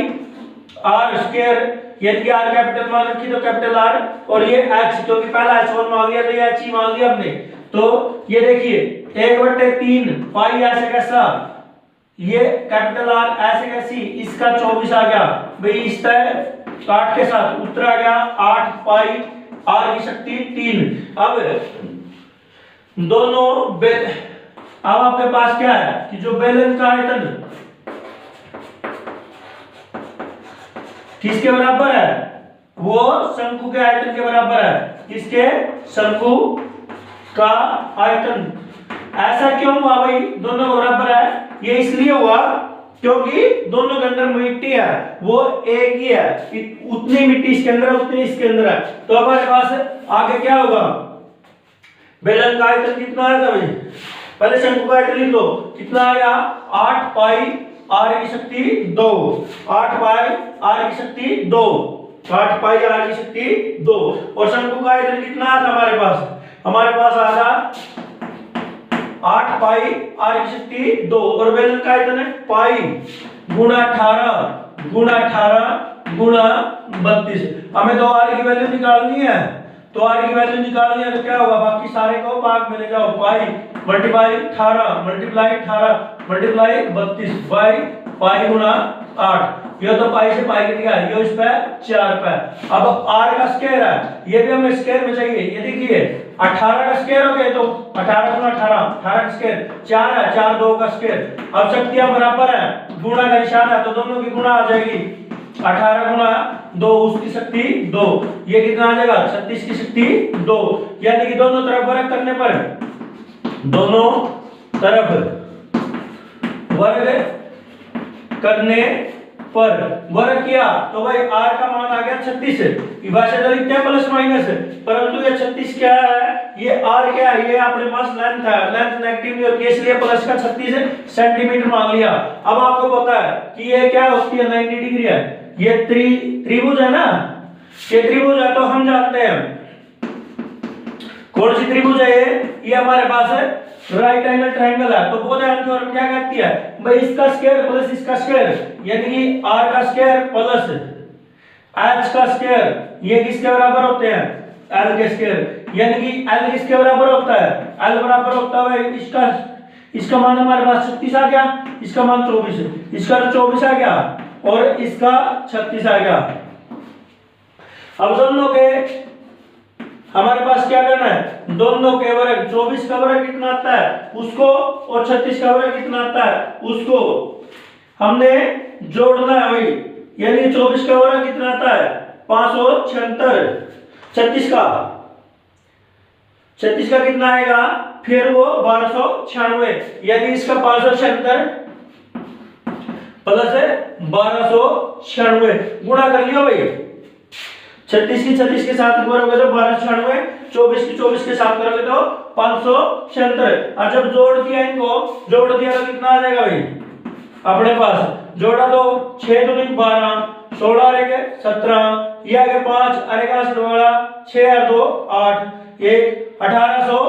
r स्क्वायर, यदि r कैपिटल मान रखी तो कैपिटल R, और ये h क्योंकि पहला h1 मान लिया तो ये h ही मान लिया हमने। तो ये देखिए 1/3 पाई ऐसे कैसा, ये कैपिटल R ऐसे कैसी, इसका 24 आ गया भाई, इस तरह 8 के साथ उत्तर आ गया 8 पाई r की शक्ति 3। अब दोनों अब आपके पास क्या है कि जो बेलन का आयतन किसके बराबर है, वो शंकु के आयतन के बराबर है। किसके, शंकु का आयतन। ऐसा क्यों हुआ भाई दोनों बराबर है, ये इसलिए हुआ क्योंकि दोनों के अंदर मिट्टी है वो एक ही है, उतनी मिट्टी इसके अंदर है उतनी इसके अंदर है। तो हमारे पास आगे क्या होगा, बेलन का आयतन कितना आएगा भाई, पहले शंकु का आयतन लिख लो, कितना आएगा 8 पाई r की शक्ति 2, 8 पाई r की शक्ति 2, 8 पाई r की शक्ति 2। और शंकु का आयतन कितना आता हमारे पास आधा 8 पाई r की शक्ति 2, और बेलन का आयतन है पाई गुणा 18 गुणा 32। हमें तो r की वैल्यू निकालनी है, तो r की वैल्यू निकालनी है तो क्या होगा, बाकी सारे को भाग में ले जाओ, पाई मल्टीप्लाई 18 मल्टीप्लाई 32 बाई पाई गुणा 8, ये तो पाई से पाई कट गया, ये इस पे 4 पे। अब r का स्क्वायर है, ये भी हमें स्क्वायर में चाहिए, ये देखिए 18 का स्क्वायर हो गया, तो 18 गुणा 18 का स्क्वायर 4 है, 4 2 का स्क्वायर। अब शक्तियां बराबर है, गुणा का निशान है, तो दोनों की गुणा आ जाएगी, 18 गुणा 2 उसकी शक्ति 2, ये कितना आ जाएगा 36 की शक्ति 2। यानी कि दोनों तरफ वर्ग करने पर, दोनों तरफ वर्ग करने पर वर्ग किया तो भाई r का मान आ गया 36। वैसे तो लिखते हैं प्लस माइनस, परंतु ये 36 क्या है, ये r क्या है, ये अपने पास लेंथ है, लेंथ नेगेटिव नहीं होती है, इसलिए प्लस का 36 सेंटीमीटर मान लिया। अब आपको पता है कि ये क्या होती है 90 डिग्री है, ये त्रिभुज है ना, ये त्रिभुज है, तो हम जानते हैं कौन सी त्रिभुज है ये हमारे पास है राइट एंगल ट्रायंगल है। तो बोधायन थ्योरम क्या कहती है भाई, इसका स्क्वायर प्लस इसका स्क्वायर, यानी कि r का स्क्वायर प्लस h का स्क्वायर, ये किसके बराबर होते हैं l के स्क्वायर, यानी कि l किसके बराबर होता है, l बराबर होता है इसका मान हमारे पास 36 आ गया, इसका मान 24, इसका तो 24 आ गया और इसका 36 आ गया। अब दोनों के हमारे पास क्या करना है, दोनों के वर्ग, 24 का वर्ग कितना आता है उसको और 36 का वर्ग कितना आता है उसको हमने जोड़ना है भाई, यानी 24 का वर्ग कितना आता है 576, 36 का कितना आएगा फिर वो 1296, यानी इसका 576 प्लस 1296 गुणा कर लियो भाई, 36 के साथ करोगे तो 1296, 24 के साथ करोगे तो 576। और जब जोड़ दिया इनको, जोड़ दिया तो कितना आ जाएगा भाई अपने पास, जोड़ा तो 6 दूनी 12, 16 रहेगा 17, ये आगे 5 अरेगा 16, 6 और 2 8, 1800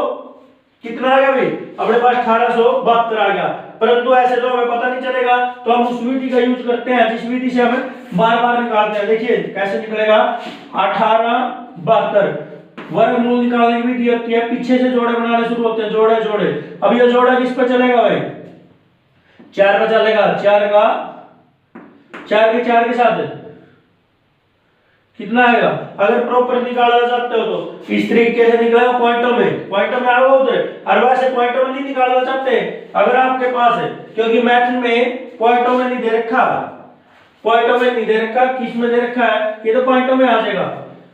कितना आ गया भाई अपने पास 1872 आ गया। परंतु ऐसे तो हमें पता नहीं चलेगा, तो हम उस विधि का यूज करते हैं जिस विधि से हमें बार बार निकालते हैं। देखिए कैसे निकलेगा, 1872 वर्गमूल निकालने की विधि होती है, पीछे से जोड़े बनाने शुरू होते हैं, जोड़े जोड़े। अब ये जोड़ा किस पे चलेगा भाई, 4 पे चलेगा, 4 के साथ कितना आएगा, अगर प्रॉपर निकालना चाहते हो तो इस तरीके से निकलेगा, पॉइंटों में आओ उधर, और वैसे पॉइंटों में नहीं निकालना चाहते अगर आपके पास है, क्योंकि मैथ में पॉइंटों में नहीं दे रखा, किस में दे रखा है, ये तो पॉइंटों में आ जाएगा,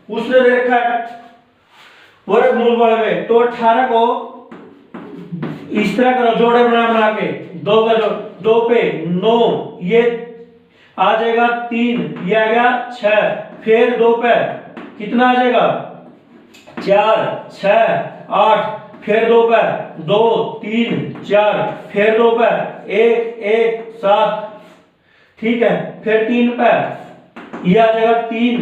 उसने दे रखा है वर्गमूल वाले में। तो 18 को इस तरह करो, जोड़े बना के, 2 का जोड़ 2 पे 9, ये आ जाएगा 3, ये आ गया 6, फिर 2 पे कितना आ जाएगा 4, 6, 8, फिर 2 पे 2, 3, 4, फिर 2 पे 1, 1, 7, ठीक है, फिर 3 पे ये आ जाएगा 3,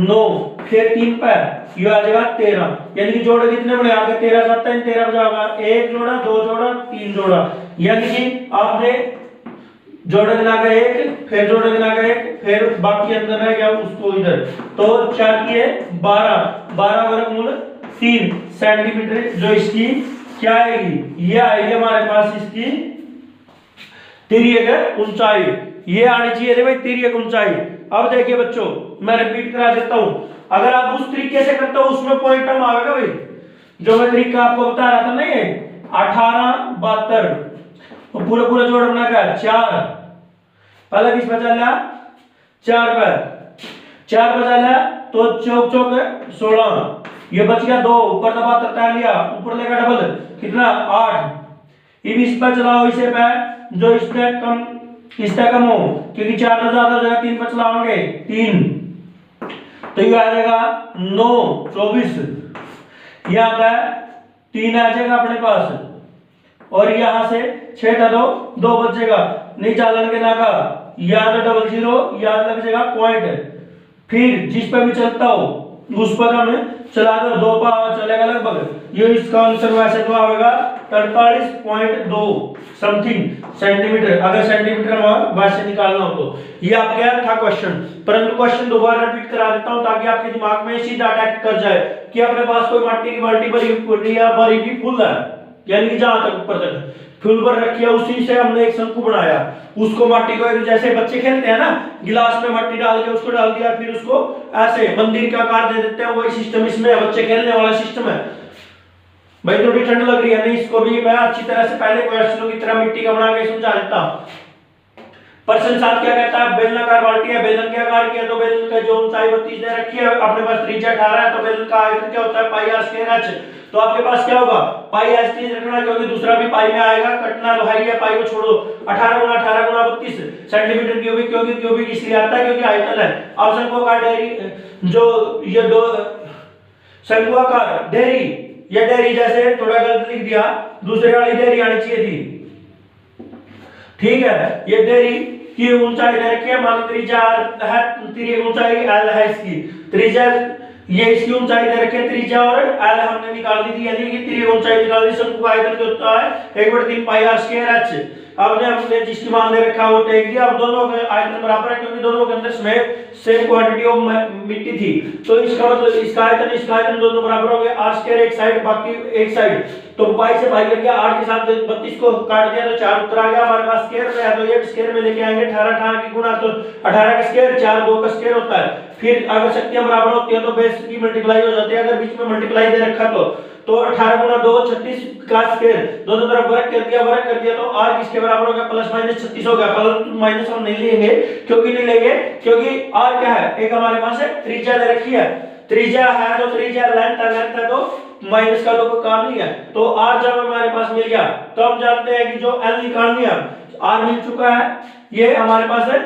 9, फिर 3 पे ये आ जाएगा 13, यानी कि जोड़े कितने बने आगे 13 7 13 बजाएगा, 1 जोड़ा 2 जोड़ा 3 जोड़ा, यानी कि आपने जोड़े गिना का 1, फिर जोड़े गिना का 1, फिर बाकी अंदर रह गया उसको इधर, तो 4 किए 12 वर्गमूल 3 सेंटीमीटर, जो इसकी क्या आएगी, ये आएगी हमारे पास इसकी तिर्यक ऊंचाई, ये आनी चाहिए रे भाई तिर्यक ऊंचाई। अब देखिए बच्चों मैं रिपीट करा देता हूं, अगर आप उस तरीके से करते हो उसमें पॉइंट हम आएगा भाई, जो मैं तरीका आपको बता रहा था ना, ये 1872 तो पूरा जोड़ बना का 4, पहला किस बचा लिया 4 बचा लिया, तो चौक 16, ये बच गया 2, ऊपर दबा तता लिया, ऊपर लेगा डबल कितना 8, इस पर चलाओ इसे पे जो इससे कम हो, क्योंकि 4 तो ज्यादा हो जाएगा, 3 पर चलाओगे 3, तो ये आ जाएगा 9 24, ये आता है 3 आ जाएगा अपने पास, और यहां से 6 था तो 2 बचेगा, नहीं चालन के ना का याद 00 याद लग जाएगा पॉइंट, फिर जिस पर भी चलता हो उस पर हमें चला दो, 2 पर चलेगा लगभग, ये इसका आंसर वैसे तो आएगा 43.2 समथिंग सेंटीमीटर, अगर सेंटीमीटर वैसे निकालना हो तो। ये आपका था क्वेश्चन, परंतु क्वेश्चन दोबारा रिपीट करा देता हूं ताकि आपके दिमाग में सीधा अटैक कर जाए कि अपने पास कोई मिट्टी की बाल्टी भरी पड़ी है, भरी भी फुल है, यानी कि जहां तक ऊपर तक फुल भर रखी है, उसी से हमने एक शंकु बनाया, उसको मिट्टी को जैसे बच्चे खेलते हैं ना, गिलास में मिट्टी डाल के उसको डाल दिया, फिर उसको ऐसे मंदिर का आकार दे देते हैं, वही सिस्टम इसमें है, बच्चे खेलने वाला सिस्टम है। भाई थोड़ी ठंड लग रही है, नहीं इसको भी मैं अच्छी तरह से पहले क्वेश्चनों की तरह मिट्टी का बना के समझा देता। प्रश्न 7 क्या कहता है, बेलनाकार बाल्टी है, बेलन के आकार की है, तो बेलन का जो ऊंचाई 32 दे रखी है, अपने पास त्रिज्या 18 है, तो बेलन का आयतन क्या होता है पाई r स्क्वायर h, तो आपके पास क्या होगा पाई h चीज रखना, क्योंकि दूसरा भी पाई में आएगा, कटना तो है ही है, पाई को छोड़ो, 18 गुना 32 सेंटीमीटर क्यूबिक, क्योंकि क्यूबिक इसलिए आता है क्योंकि आयतन है। अब शंकुआकार डेहरी, जो ये दो शंकुआकार डेहरी, ये डेहरी जैसे थोड़ा गलत लिख दिया, दूसरे वाली डेहरी आनी चाहिए थी, ठीक है, ये डेहरी की ऊंचाई दे रखी है, मान त्रिज्या है, ऊंचाई l है इसकी, त्रिज्या ये इसकी ऊंचाई दे रखी है, त्रिज्या और l हमने निकाल दी थी, यानी कि त्रिज्या ऊंचाई निकाल दी, शंकु का आयतन जो होता है 1/3 पाई r स्क्वायर h, आपने हमने जिसकी मान दे रखा वो टेक दिया। अब दोनों के आयतन बराबर है क्योंकि दोनों के अंदर सेम क्वांटिटी ऑफ मिट्टी थी, तो इसका मतलब इसका आयतन दोनों बराबर हो गए, r स्क्वायर एक साइड बाकी एक साइड, तो पाई से भाग गया, 8 के साथ 32 को काट दिया तो 4 उत्तर आ गया हमारे पास, स्क्वायर में है तो ये स्क्वायर में लेके आएंगे, 18 की गुणा तो 18 का स्क्वायर 4 2 का स्क्वायर होता है, फिर अगर शक्तियां बराबर होती है तो बेस की मल्टीप्लाई हो जाती है, अगर बीच में मल्टीप्लाई दे रखा तो 18 गुना 2 36 का स्क्वायर, दोनों तरफ वर्ग कर दिया तो r किसके बराबर हो गया प्लस माइनस 36 हो गया, प्लस माइनस हम नहीं लेंगे, क्योंकि r क्या है, एक हमारे पास है त्रिज्या दे रखी है, त्रिज्या है तो त्रिज्या लेंथ है तो माइनस का तो कोई काम नहीं है, तो r जब हमारे पास मिल गया तो हम जानते हैं कि जो l निकालनी है, r मिल चुका है, ये हमारे पास है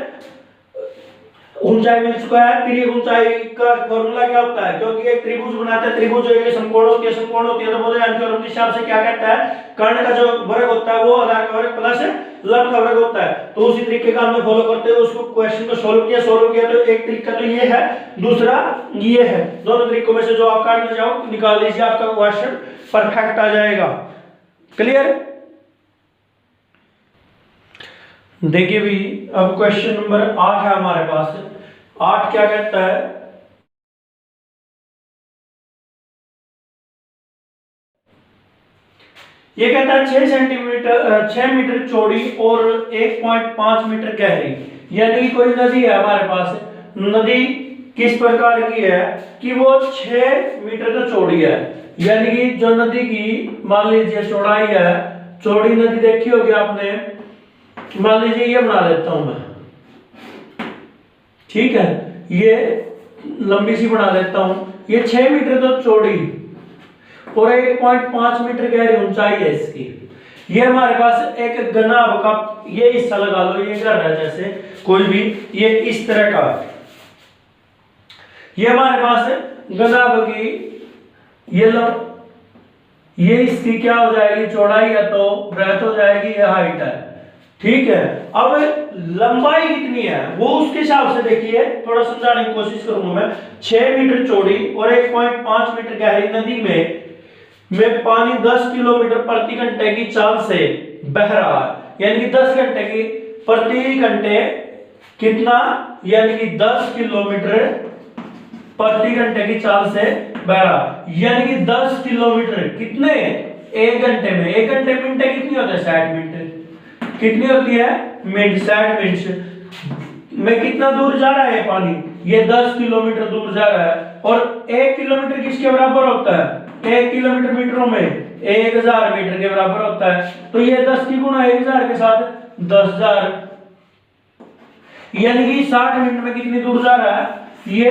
ऊंचाई मिल चुका है, त्रिज्या ऊंचाई का फॉर्मूला क्या होता है, क्योंकि एक त्रिभुज बनाते हैं, त्रिभुज एक समकोण होती है तो बोले अंतर्गम के हिसाब से क्या कहता है, कर्ण का जो वर्ग होता है वो आधार का वर्ग प्लस लंब का वर्ग होता है, तो उसी तरीके का हमने फॉलो करते हुए उसको क्वेश्चन को सोल्व किया तो एक तरीका तो ये है, दूसरा ये है, दोनों तरीकों में से जो आप काटने जाओ निकाल लीजिए, आपका क्वेश्चन परफेक्ट आ जाएगा। क्लियर? देखिए भी अब क्वेश्चन नंबर 8 है हमारे पास। 8 क्या कहता है, ये कहता है 6 मीटर चौड़ी और 1.5 मीटर गहरी, यानी कोई नदी है हमारे पास, नदी किस प्रकार की है कि वो 6 मीटर तो चौड़ी है, यानी कि जो नदी की मान लीजिए चौड़ाई है, चौड़ी नदी देखी होगी आपने, मान लीजिए ये बना लेता हूं मैं, ठीक है, ये लंबी सी बना लेता हूं, ये 6 मीटर तो चौड़ी और 1.5 मीटर गहरी ऊंचाई है इसकी, ये हमारे पास एक गनाब का ये हिस्सा लगा लो, ये घर है जैसे कोई भी, ये इस तरह का, ये हमारे पास गनाब की ये इसकी क्या हो जाएगी चौड़ाई है तो ब्रेथ हो जाएगी, ये हाइट है, ठीक है। अब लंबाई कितनी है वो उसके हिसाब से देखिए, थोड़ा समझाने की कोशिश करूंगा मैं। 6 मीटर चौड़ी और 1.5 मीटर गहरी नदी में पानी 10 किलोमीटर प्रति घंटे की चाल से बह रहा है, यानी कि 10 घंटे की प्रति घंटे कितना, यानी कि 10 किलोमीटर प्रति घंटे की चाल से बह रहा, यानी कि 10 किलोमीटर कितने, 1 घंटे में, 1 घंटे मिनट कितनी होती है 60 मिनट, कितनी होती है मिनट, 60 मिनट में कितना दूर जा रहा है पानी, ये 10 किलोमीटर दूर जा रहा है, और 1 किलोमीटर किसके बराबर होता है, 1 किलोमीटर मीटरों में 1000 मीटर के बराबर होता है, तो ये 10 की गुणा 1000 के साथ 10,000, यानी कि 60 मिनट में कितनी दूर जा रहा है, ये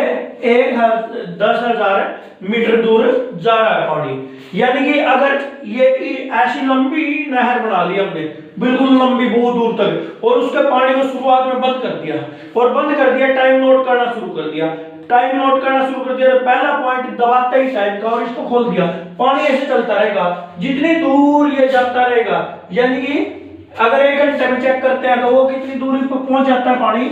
10,000 मीटर दूर जा रहा है पानी। यानी कि अगर ये ऐसी लंबी नहर बना ली हमने, बिल्कुल लंबी बहुत दूर तक, और उसके पानी को शुरुआत में बंद कर दिया, और बंद कर दिया, टाइम नोट करना शुरू कर दिया, टाइम नोट करना शुरू कर दिया, तो पहला पॉइंट दबाते ही टाइम का और इसको खोल दिया, पानी ऐसे चलता रहेगा जितनी दूर ये जाता रहेगा। यानी कि अगर 1 घंटे में चेक करते हैं तो वो कितनी दूरी पर पहुंच जाता है पानी,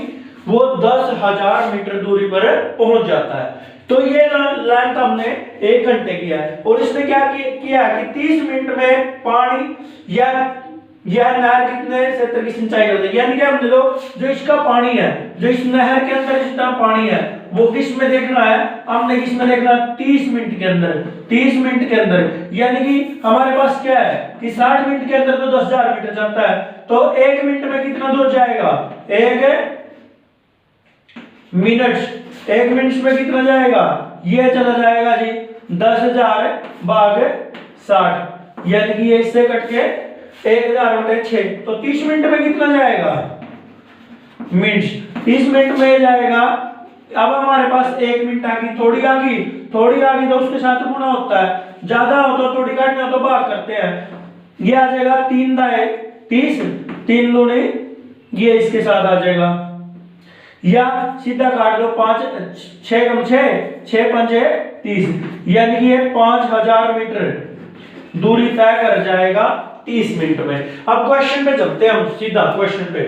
वो 10,000 मीटर दूरी पर पहुंच जाता है। तो ये लेंथ हमने 1 घंटे किया है, और इसने क्या किया कि 30 मिनट में पानी यह नहर कितने क्षेत्र की सिंचाई कर देगी। यानी कि हमने जो इसका पानी है, जो इस नहर के अंदर जितना पानी है, वो किस में देखना है, हमने किस में देखना है, 30 मिनट के अंदर, 30 मिनट के अंदर। यानी कि हमारे पास क्या है कि 60 मिनट के अंदर तो 10,000 मीटर जाता है, तो 1 मिनट में कितना दूर जाएगा, 1 मिनट में कितना जाएगा, ये चला जाएगा जी 10,000 भाग 60, यानी कि ये इससे कट के 1,000/6, तो 30 मिनट में कितना जाएगा, मिनट, 30 मिनट में जाएगा। अब हमारे पास 1 मिनट आ गई, थोड़ी आ गई तो उसके साथ गुणा होता है, ज्यादा हो तो थोड़ी काटना तो भाग करते हैं, ये आ जाएगा 3 दाए 30, 3 दूनी, ये इसके साथ आ जाएगा, या सीधा काट दो, 5 6 कम 6 6 5 30, यानी कि ये 5,000 मीटर दूरी तय कर जाएगा 30 मिनट में। अब क्वेश्चन पे चलते हैं हम सीधा क्वेश्चन पे।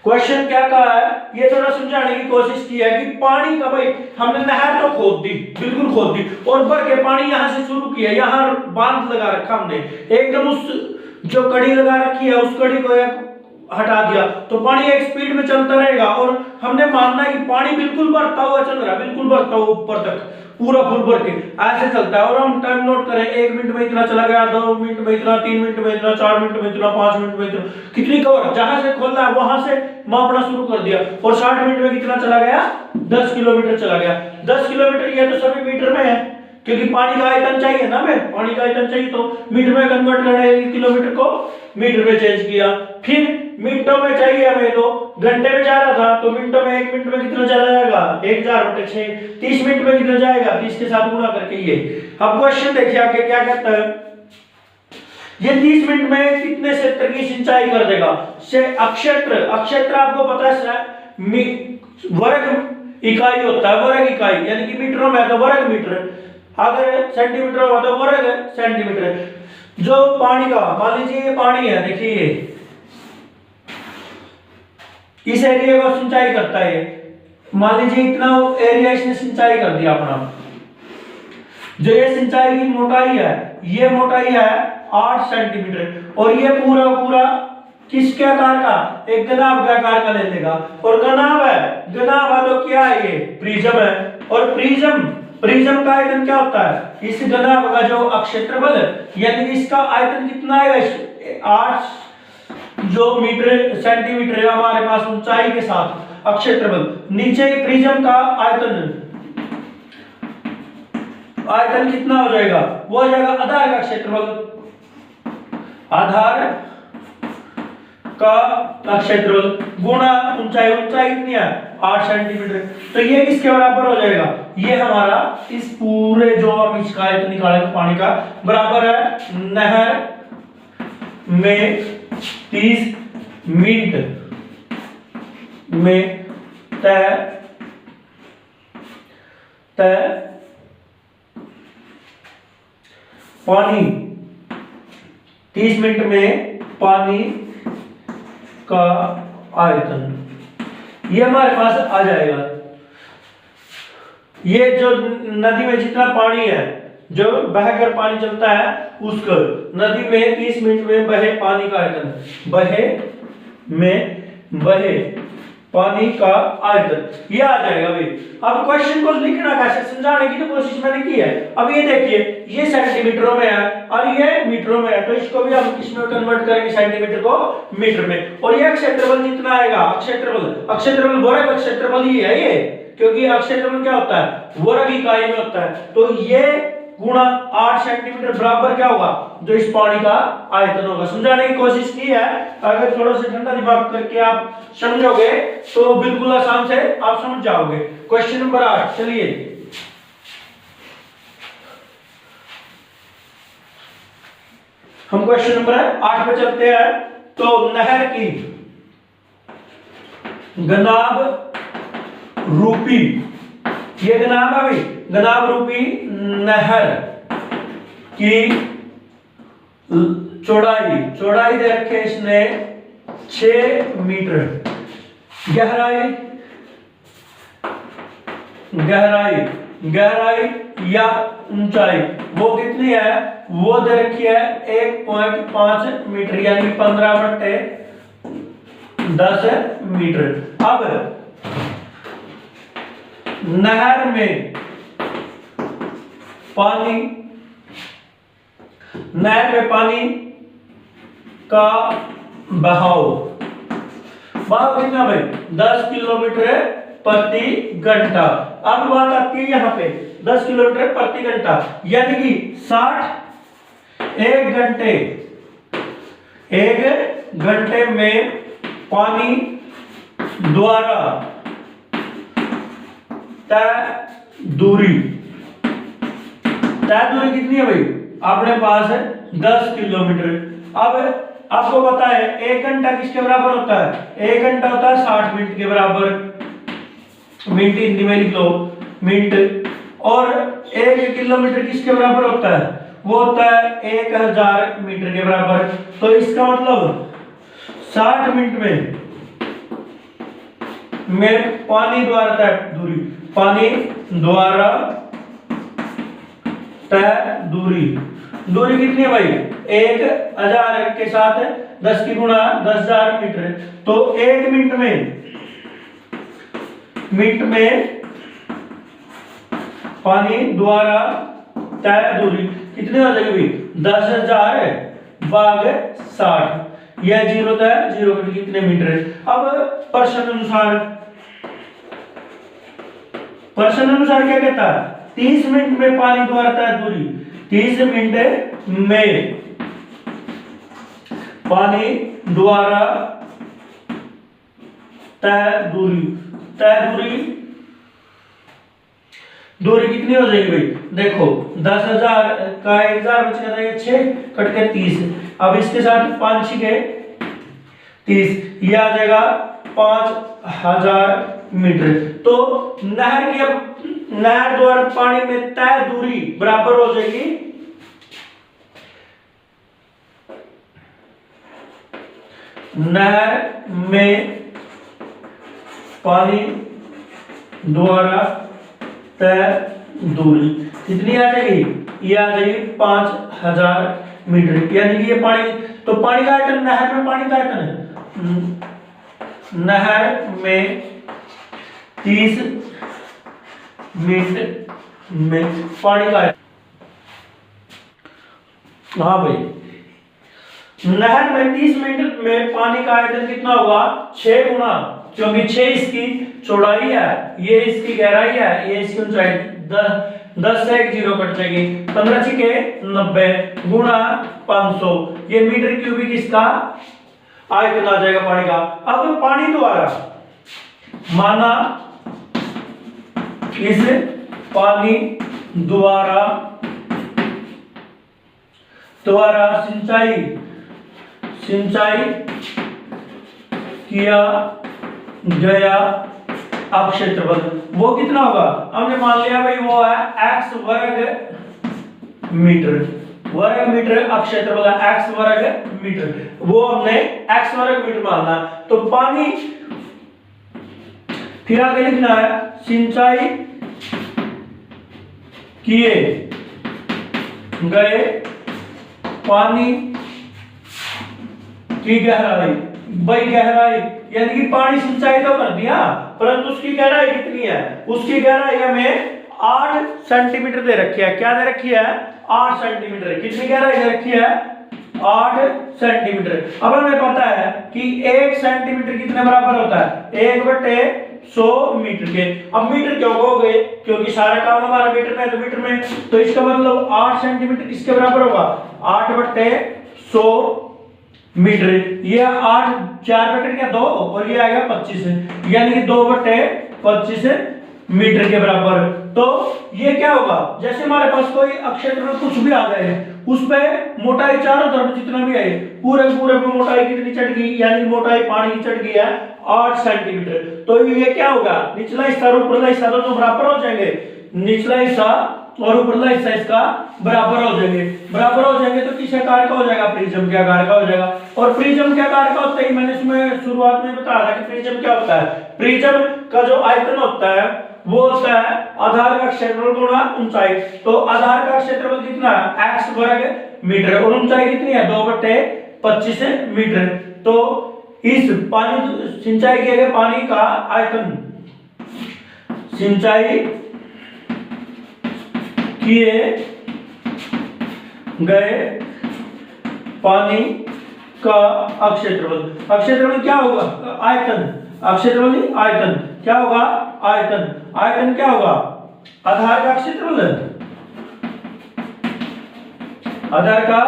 क्वेश्चन क्या कहा है, ये थोड़ा समझाने की कोशिश की है कि पानी का, भाई हमने नहर तो खोद दी, बिल्कुल खोद दी, और भर के पानी यहां से शुरू किया, यहां बांध लगा रखा हमने, एकदम उस जो कड़ी लगा रखी है उस कड़ी को हटा दिया, तो पानी एक स्पीड में चलता रहेगा, और हमने मानना है कि पानी बिल्कुल बढ़ता हुआ चल रहा है, बिल्कुल बढ़ता हुआ ऊपर तक पूरा फुल भर के ऐसे चलता है। और हम टाइम नोट करें, 1 मिनट में इतना चला गया, 2 मिनट में इतना, 3 मिनट में इतना, 4 मिनट में इतना, 5 मिनट में इतना, कितनी कवर जहां से खोलना है वहां से मापना शुरू कर दिया, और 60 मिनट में कितना चला गया, 10 किलोमीटर चला गया। 10 किलोमीटर ये तो सभी मीटर में है, क्योंकि पानी का आयतन चाहिए ना, हमें पानी का आयतन चाहिए, तो मीटर में कन्वर्ट करने, किलोमीटर को मीटर में चेंज किया, फिर मिनटों में चाहिए हमें, तो घंटे में जा रहा था तो मिनटों में, 1 मिनट में कितना चला जाएगा, 1,000/6, 30 मिनट में कितना जाएगा, 30 के साथ गुणा करके ये। अब क्वेश्चन देखिए आगे क्या कहता है, ये 30 मिनट में कितने क्षेत्र की सिंचाई कर देगा। से अक्षेत्र आपको पता है वर्ग इकाई होता है, वर्ग इकाई, यानी कि मीटरों में तो वर्ग मीटर, अगर सेंटीमीटर हुआ तो वर्ग सेंटीमीटर। जो पानी का, मान लीजिए ये पानी है, देखिए इस एरिया को सिंचाई करता है, मान लीजिए इतना एरिया इसने सिंचाई कर दिया अपना, जो ये सिंचाई की मोटाई है, ये मोटाई है 8 सेंटीमीटर, और ये पूरा किसके आकार का, एक गनाभ के आकार का ले लेगा, और गनाभ है तो क्या है, ये प्रिज्म है, और प्रिज्म का आयतन क्या होता है, इस गनाभ का जो क्षेत्रफल है, यानी कि इसका आयतन कितना आएगा, 8 जो मीटर सेंटीमीटर है हमारे पास ऊंचाई के साथ क्षेत्रफल, नीचे प्रिज्म का आयतन कितना हो जाएगा, वो हो जाएगा आधार का क्षेत्रफल, आधार का क्षेत्रफल गुणा ऊंचाई कितनी है, 8 सेंटीमीटर, तो ये किसके बराबर हो जाएगा, ये हमारा इस पूरे जो हम इसका आयतन निकालेंगे पानी का बराबर है नहर में 30 मिनट में तय पानी, 30 मिनट में पानी का आयतन, ये हमारे पास आ जाएगा। ये जो नदी में जितना पानी है, जो बहकर पानी चलता है, उसको नदी में 30 मिनट में बहे पानी का आयतन, बहे पानी का आयतन, ये आ जाएगा भाई। अब क्वेश्चन को लिखना कैसे, समझाने की तो कोशिश मैंने की है। अब ये देखिए, ये सेंटीमीटरों में है और ये मीटरों में है, तो इसको भी हम किसमें कन्वर्ट करेंगे, सेंटीमीटर को मीटर में। और ये क्षेत्रफल जितना आएगा, क्षेत्रफल वर्ग क्षेत्रफल ही है ये, क्योंकि क्षेत्रफल क्या होता है, वर्ग इकाई में होता है। तो ये गुणा 8 सेंटीमीटर बराबर क्या होगा, जो इस पानी का आयतन होगा। समझाने की कोशिश की है, अगर थोड़ा सा ठंडा दिमाग करके आप समझोगे तो बिल्कुल आसान से आप समझ जाओगे। क्वेश्चन नंबर 8, चलिए हम क्वेश्चन नंबर 8 पे चलते हैं। तो नहर की गनाब रूपी, ये गनाब है भाई, गनाब रूपी नहर की चौड़ाई दे रखे इसने 6 मीटर, गहराई या ऊंचाई वो कितनी है, वो दे रखी है 1.5 मीटर यानी 15/10 मीटर। अब नहर में पानी का बहाव कितना भाई, 10 किलोमीटर प्रति घंटा। अब बात आती है यहाँ पे 10 किलोमीटर प्रति घंटा यानी कि 1 घंटे में पानी द्वारा तय दूरी कितनी है भाई, अपने पास है 10 किलोमीटर। अब आपको पता है 1 घंटा किसके बराबर होता है, 1 घंटा होता है 60 मिनट के बराबर, मिनट हिंदी में लिख लो मिनट। और 1 किलोमीटर किसके बराबर होता है, वो होता है 1000 मीटर के बराबर। तो इसका मतलब 60 मिनट में पानी द्वारा तय दूरी कितनी है भाई, 1000 के साथ 10 की गुणा 10,000 मीटर। तो 1 मिनट में पानी द्वारा तय दूरी कितनी हो जाएगी भाई, 10,000 भाग 60, यह 0 था, 0 कितने मीटर। अब प्रश्न अनुसार क्या कहता है, 30 मिनट में पानी द्वारा तय दूरी, 30 मिनट में पानी द्वारा तय दूरी कितनी हो जाएगी भाई, देखो 10,000 का 1000 बच गया, 6 कट के 30, अब इसके साथ 5 के 30, ये आ जाएगा 5000 मीटर। तो नहर द्वारा पानी में तय दूरी बराबर हो जाएगी नहर में पानी द्वारा तय दूरी कितनी आ जाएगी, ये आ जाएगी 5000 मीटर। यानी कि ये पानी, तो पानी का आयतन, नहर में पानी का आयतन है, नहर में 30 मिनट में पानी का, हाँ भाई, नहर में 30 मिनट में पानी का आयतन कितना होगा, 6 गुना, क्योंकि 6 इसकी चौड़ाई है, ये इसकी गहराई है, ये इसकी ऊंचाई, 10 से 1 0 कट जाएगी, 15 छिके 90 गुणा 500, ये मीटर क्यूबिक इसका आयतन आ जाएगा पानी का। अब पानी द्वारा, माना इस पानी द्वारा सिंचाई किया गया क्षेत्रफल वो कितना होगा, हमने मान लिया भाई वो है x वर्ग मीटर, क्षेत्रफल है x वर्ग मीटर, वो हमने x वर्ग मीटर मानना। तो पानी, फिर आगे लिखना है सिंचाई किए गए पानी की गहराई, भाई गहराई यानी कि पानी सिंचाई तो कर दिया, परंतु उसकी गहराई कितनी है, उसकी गहराई हमें 8 सेंटीमीटर दे रखी है। क्या दे रखी है, 8 सेंटीमीटर। कितनी गहराई दे रखी है, 8 सेंटीमीटर। अब हमें पता है कि 1 सेंटीमीटर कितने बराबर होता है, 1/8 100 मीटर के। अब मीटर क्यों हो गए, क्योंकि सारा काम हमारा मीटर में है, तो मीटर में, तो इसका मतलब 8 सेंटीमीटर किसके बराबर होगा, 8/100 मीटर। ये 8 4 में कट गया 2 और ये आएगा 25, यानी कि 2/25 मीटर के बराबर। तो ये क्या होगा, जैसे हमारे पास कोई अक्षेत्र में कुछ भी आ जाए, उस पे मोटाई चारों तरफ जितना भी है पूरे पूरे पे मोटाई कितनी चढ़ गई, यानी मोटाई पानी की चढ़ गई है 8 सेंटीमीटर। तो ये क्या होगा, निचला हिस्सा और ऊपरला हिस्सा तो बराबर हो जाएंगे, निचला हिस्सा और ऊपरला हिस्सा इसका बराबर हो जाएंगे। बराबर हो जाएंगे तो किस आकार का हो जाएगा, प्रिज्म के आकार का हो जाएगा। और प्रिज्म के आकार का होता है, मैंने इसमें शुरुआत में बताया था कि प्रिज्म क्या होता है। प्रिज्म का जो आयतन होता है वो होता है आधार का क्षेत्रफल गुणा ऊंचाई। तो आधार का क्षेत्रफल कितना है, x वर्ग मीटर, और ऊंचाई कितनी है, 2/25 मीटर। तो इस पानी सिंचाई किए गए पानी का आयतन, सिंचाई किए गए पानी का अक्षेत्रफल, अक्षेत्रफल क्या होगा, आयतन, अक्षेत्रफल आयतन क्या होगा, आयतन, आयतन क्या होगा, आधार का क्षेत्रफल, आधार का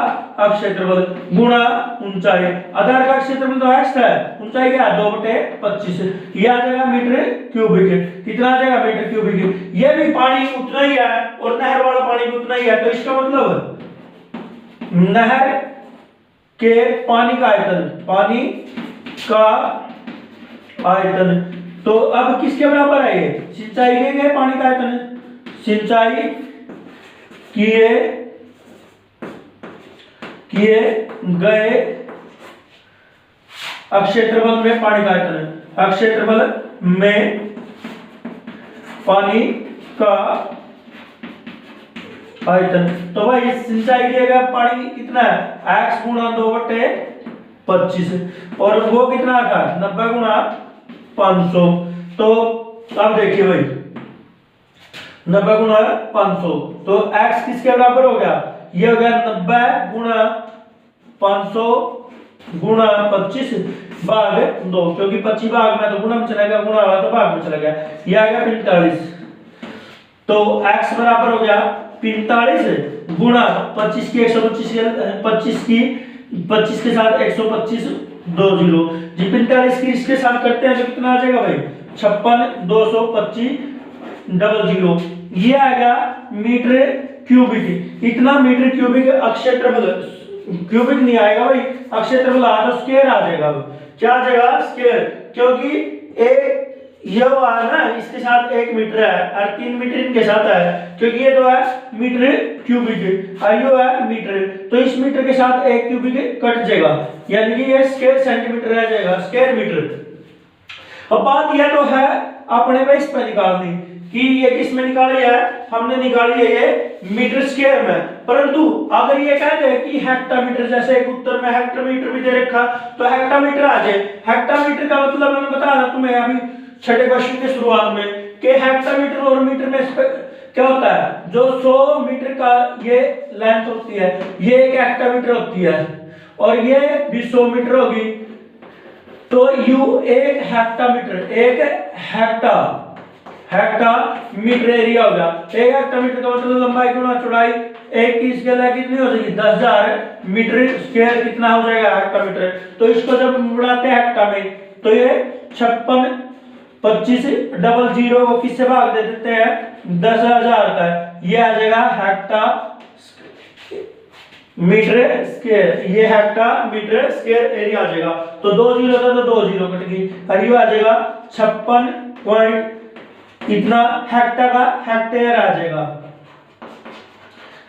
क्षेत्रफल गुणा ऊंचाई। आधार का क्षेत्रफल तो x है, ऊंचाई क्या है 2/25, ये आ जाएगा मीटर क्यूबिक। कितना आ जाएगा, मीटर क्यूबिक। ये भी पानी उतना ही है और नहर वाला पानी भी उतना ही है, तो इसका मतलब नहर के पानी का आयतन, पानी का आयतन, तो अब किसके बराबर है, ये सिंचाई किए गए पानी का आयतन, सिंचाई किए गए क्षेत्रफल में पानी का आयतन, क्षेत्रफल में पानी का आयतन। तो भाई सिंचाई किया गया पानी कितना है, x गुणा 2/25, और वो कितना था 90 गुणा 500। तो अब देखिए भाई 90 गुणा 500, तो x किसके बराबर हो गया, ये हो गया 90 गुणा 500 गुणा 25 भाग 2, क्योंकि 25 भाग में तो गुणा में चला गया, गुणा वाला तो भाग में चला गया, ये आ गया 45। तो x बराबर हो गया 45 गुणा 25 की 125 25 के साथ 125 2 जीरो जी, 45 की इसके साथ करते हैं तो कितना आ जाएगा भाई 56 225 00, ये आएगा मीटर क्यूबिक। इतना मीटर क्यूबिक क्षेत्रफल, क्यूबिक नहीं आएगा भाई, क्षेत्रफल आ तो स्क्वायर आ जाएगा। क्या आ जाएगा, स्क्वायर, क्योंकि एक ये हुआ है ना, इसके साथ 1 मीटर है और 3 मीटर इनके साथ है, क्योंकि ये तो है मीटर क्यूबिक और ये है मीटर, तो इस मीटर के साथ 1 क्यूबिक कट जाएगा, यानी कि ये स्क्वायर सेंटीमीटर रह जाएगा, स्क्वायर मीटर। अब बात यह तो है अपने पे इस पे निकालनी कि ये किस में निकाली है, हमने निकाली है ये मीटर स्क्वायर में। परंतु अगर ये कह दे कि हेक्टामीटर, जैसे एक उत्तर में हेक्टोमीटर भी दे रखा, तो हेक्टामीटर आ जाए। हेक्टामीटर का मतलब मैंने बताया तुम्हें अभी छठे क्वेश्चन के शुरुआत में कि हेक्टामीटर और मीटर में क्या होता है, जो 100 मीटर का ये लेंथ होती है, ये एक हेक्टामीटर होती है, और ये भी 100 मीटर होगी, तो यू एक हेक्टामीटर, एक हेक्टामीटर एरिया होगा। एक हेक्टामीटर का मतलब लंबाई गुणा चौड़ाई, एक की स्केल कितनी हो जाएगी 10,000 मीटर स्क्वायर, कितना हो जाएगा हेक्टामीटर। तो इसको जब बढ़ाते हैं हेक्टा में, तो ये 56 25 00 को किससे भाग दे देते हैं 10,000 का, ये आ जाएगा हेक्टा मीटर स्क्वायर, ये हेक्टा मीटर स्क्वायर एरिया आ जाएगा। तो 2 जीरो था तो 2 जीरो कट गई, और ये आ जाएगा 56 पॉइंट इतना हेक्टा का हेक्टेयर आ जाएगा,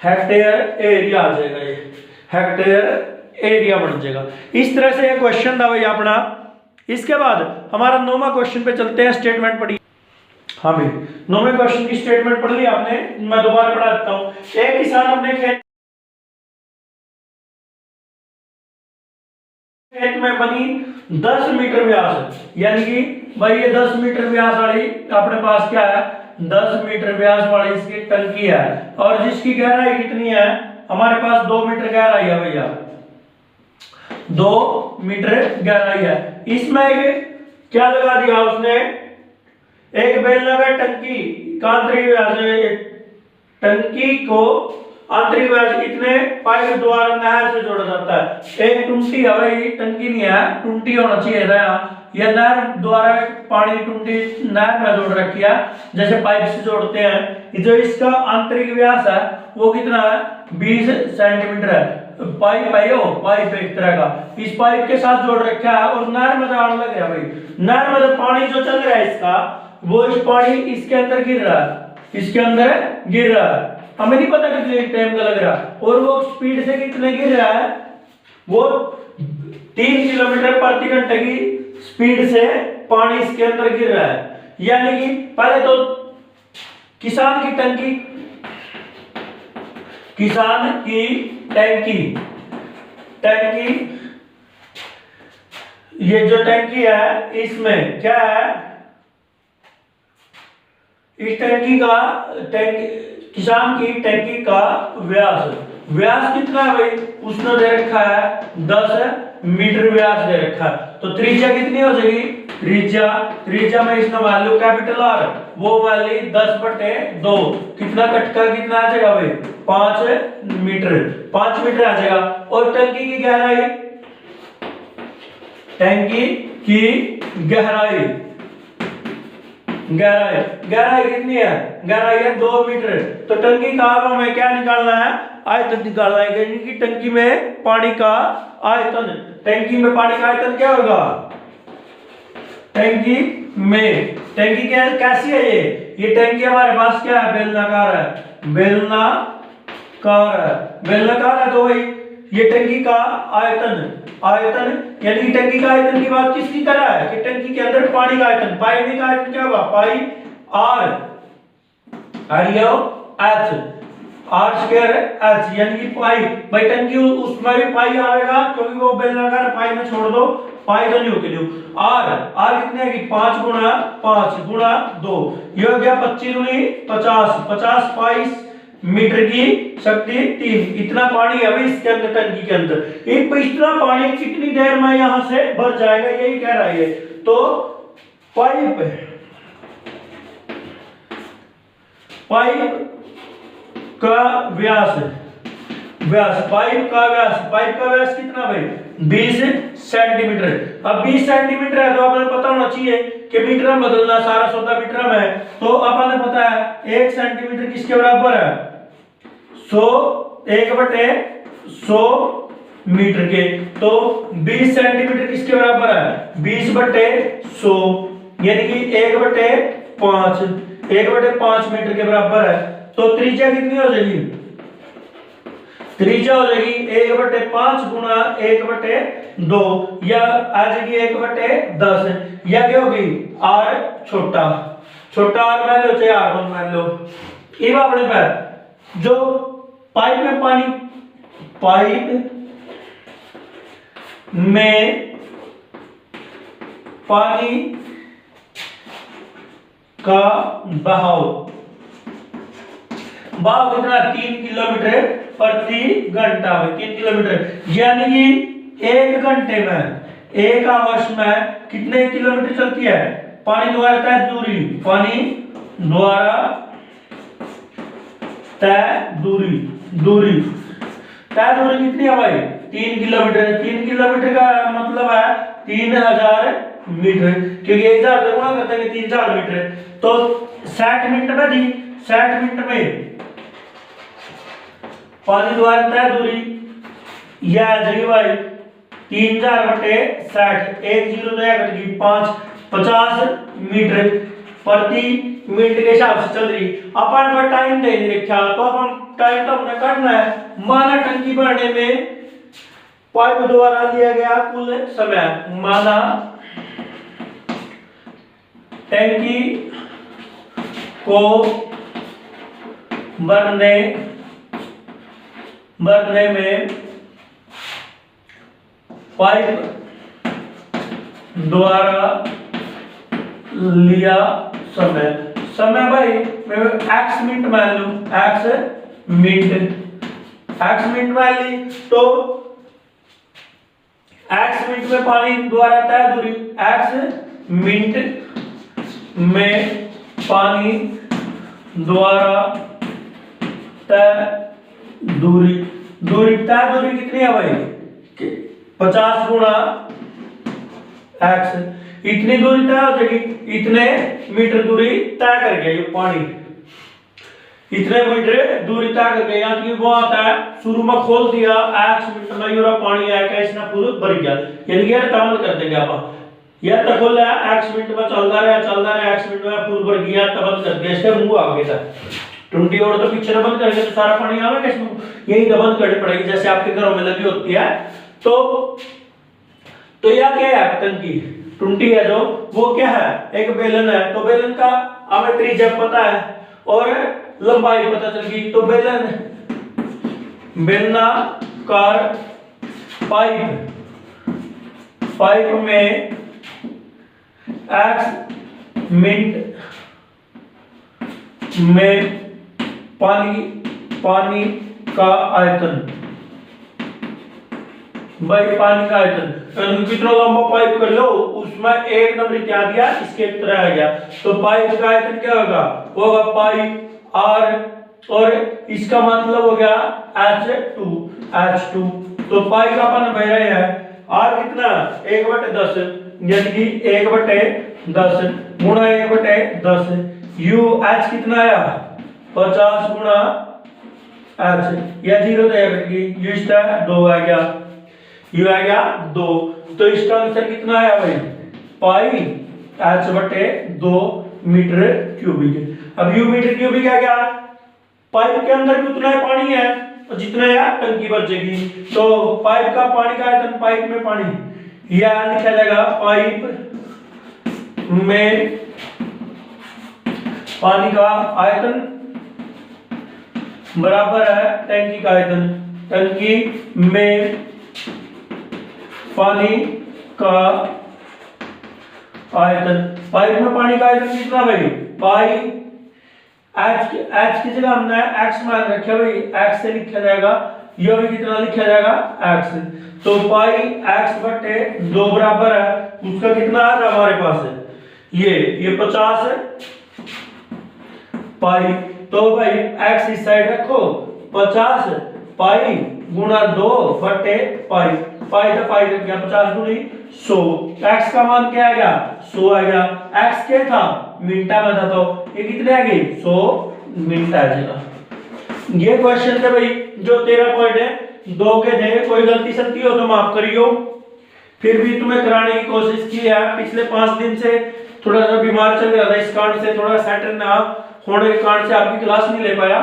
हेक्टेयर एरिया आ जाएगा, ये हेक्टेयर एरिया बन जाएगा। इस तरह से ये क्वेश्चन था भाई अपना। इसके बाद हमारा 9वां क्वेश्चन पे चलते हैं, स्टेटमेंट पढ़िए। हाँ भाई 9वें क्वेश्चन की स्टेटमेंट पढ़ ली आपने, मैं दोबारा पढ़ा देता हूँ। एक किसान अपने खेत में बनी 10 मीटर व्यास, यानी कि भाई ये 10 मीटर व्यास वाली अपने पास क्या है, 10 मीटर व्यास वाली इसकी टंकी है, और जिसकी गहराई कितनी है हमारे पास 2 मीटर गहराई है भैया, 2 मीटर गहराई है। इसमें एक क्या लगा दिया उसने, एक बेलनाकार टंकी का आंतरिक व्यास, टंकी को आंतरिक व्यास इतने पाइप द्वारा नहर से जोड़ा जाता है। एक टुंटी है भाई, टंकी नहीं है, टुंटी होना चाहिए था यहाँ। यह नहर द्वारा पानी टुंटी नहर में जोड़ रखी है, जैसे पाइप से जोड़ते हैं। जो इसका आंतरिक व्यास है वो कितना है, 20 सेंटीमीटर है। पाइप है, यो पाइप एक तरह का, इस पाइप के साथ जोड़ रखा है और नहर में जाने लग गया भाई। नहर में जो पानी जो चल रहा है इसका, वो इस पानी इसके अंदर गिर रहा है, इसके अंदर गिर रहा है। हमें नहीं पता कितने टाइम का लग रहा है, और वो स्पीड से कितने गिर रहा है, वो 3 किलोमीटर प्रति घंटे की स्पीड से पानी इसके अंदर गिर रहा है। यानी कि पहले तो किसान की टंकी, किसान की टंकी, टंकी, ये जो टंकी है इसमें क्या है, इस टंकी का, टंकी किसान की टंकी का व्यास, व्यास कितना है भाई, उसने दे रखा है 10 मीटर व्यास दे रखा है। तो त्रिज्या कितनी हो जाएगी, त्रिज्या, त्रिज्या में इसका वैल्यू कैपिटल आर, वो वैल्यू 10/2, कितना कटका कितना आ जाएगा भाई, 5 मीटर, 5 मीटर आ जाएगा। और टंकी की गहराई, टंकी की गहराई, गहराई, गहराई कितनी है, गहराई है 2 मीटर। तो टंकी का हमें क्या निकालना है, आयतन निकालना है, यानी कि टंकी में पानी का आयतन, टंकी में पानी का आयतन क्या होगा, टंकी में, टंकी क्या कैसी है ये टंकी हमारे पास क्या है, बेलनाकार है, बेलनाकार है, बेलनाकार है। तो भाई ये टंकी का आयतन, आयतन यानी कि टंकी का आयतन की बात किसकी कर रहा है, कि टंकी के अंदर पानी का आयतन, पानी का आयतन क्या होगा, pi r, h, r square h, यानी कि पाई, भाई टंकी उसमें भी पाई आएगा क्योंकि वो बेलनाकार, पाई में छोड़ दो, पाई तो नहीं होगी दो। आर, आर कितने है कि 5 गुणा 5 गुणा 2, ये हो गया 25 दूनी 50, 50 पाई मीटर की शक्ति 3। इतना पानी है भाई इसके अंदर, टंकी के अंदर। एक इतना पानी कितनी देर में यहां से भर जाएगा, यही कह रहा है। तो पाइप, पाइप का व्यास, व्यास, पाइप का व्यास, पाइप का व्यास कितना भाई, 20 सेंटीमीटर। अब 20 सेंटीमीटर है तो आपने पता होना चाहिए कि मीटर में बदलना, सारा सौदा मीटर में है। तो आपने पता है 1 सेंटीमीटर किसके बराबर है, 100, 1/100 मीटर के। तो 20 सेंटीमीटर किसके बराबर है, 20/100, यानी कि 1/5, 1/5 मीटर के बराबर है। तो त्रिज्या कितनी हो जाएगी, त्रिज्या हो जाएगी 1/5 गुणा 1/2, या आ जाएगी 1/10, या क्या होगी, आर छोटा, छोटा आर मान लो, चाहे R1 मान लो। ये अपने पर जो पाइप में पानी, पाइप में पानी का बहाव, बहाव कितना, 3 किलोमीटर प्रति घंटा में, 3 किलोमीटर, यानी कि 1 घंटे में, 1 आवर्स में कितने किलोमीटर चलती है, पानी द्वारा तय दूरी, पानी द्वारा तय दूरी, दूरी, तय दूरी कितनी है भाई, 3 किलोमीटर। 3 किलोमीटर का मतलब है 3000 मीटर, क्योंकि 1000 से गुणा करते हैं 3000 मीटर। तो 60 मिनट में दी, 60 मिनट में पानी द्वारा तय दूरी, यह आ जाएगी भाई 3000/60, 1 0 तो यह कटेगी 5, 50 मीटर प्रति मिनट के हिसाब से चल रही। अपन पर टाइम दे रखा, तो अपन टाइम तो हमने करना है। माना टंकी भरने में पाइप द्वारा लिया गया कुल समय, माना टंकी को भरने में पाइप द्वारा लिया समय, समय भाई मैं x मिनट मान लूं, x मिनट मान ली। तो x मिनट में पानी द्वारा तय दूरी, x मिनट में पानी द्वारा तय दूरी, तय दूरी कितनी है भाई? 50 गुणा x, इतनी दूरी तय हो जाएगी, इतने मीटर दूरी तय कर गया ये पानी, इतने मीटर दूरी तय कर गया। यहाँ की वो आता है, शुरू में खोल दिया x मीटर में यूरा पानी आएगा, इसने पूरा भर गया, यानी कि टर्न कर देंगे आप, यह तक खोल रहा x मिनट में चल रहा है x मिनट में पूरा भर गया, तब बंद कर दिया, इसके मुंह आगे तक 20 और तो पीछे बंद करेंगे तो सारा पानी आएगा इसमें, यही तो बंद करनी पड़ेगी जैसे आपके घरों में लगी होती है। तो यह क्या है टंकी 20 है जो, वो क्या है? एक बेलन है, तो बेलन का हमें त्रिज्या पता है और लंबाई पता चल गई, तो बेलनाकार पाइप में x मिनट में पानी का आयतन, भाई पानी का आयतन कितना लंबा पाइप कर लो, उसमें एक नंबर क्या दिया, इसके तरह आ गया, तो पाइप का आयतन क्या होगा? वो होगा पाई r, और इसका मतलब हो गया H2, तो पाई का अपन बह रहे हैं r कितना 1/10, यानी कि 1/10 गुणा 1/10, u h कितना आया 50 गुणा h, या 0 देगी, u इसका 2 आ गया, u आ गया 2, तो इसका आंसर कितना आया भाई? पाई h/2 मीटर क्यूबिक। अब u मीटर क्यूबिक आ गया, पाइप के अंदर भी उतना पानी है जितना यार टंकी भर जाएगी, तो पाइप का पानी का आयतन, पाइप में पानी, यह लिखा जाएगा पाइप में पानी का आयतन बराबर है टंकी का आयतन, टंकी में पानी का आयतन, पाइप में पानी का आयतन कितना भाई? पाई h की जगह हमने x मान रखा भाई, x से लिखा जाएगा, यह भी कितना लिखा जाएगा x, तो पाई x/2 बराबर है, उसका कितना आ रहा हमारे पास है, ये 50 है पाई, तो भाई x इस साइड रखो, 50 पाई गुणा 2 बटे पाई, पाई तो पाई रख गया, 50 गुणी 100, x का मान क्या आ गया? 100 आ गया, x क्या था? मिनटा में था, तो ये कितने आ गई? 100 मिनट आ जाएगा। ये क्वेश्चन थे भाई जो 13 पॉइंट है, 2 के थे, कोई गलती सलती हो तो माफ करियो, फिर भी तुम्हें कराने की कोशिश की है। पिछले 5 दिन से थोड़ा सा बीमार चल रहा था, इस कारण से थोड़ा सेट ना होने के कारण से आपकी क्लास नहीं ले पाया,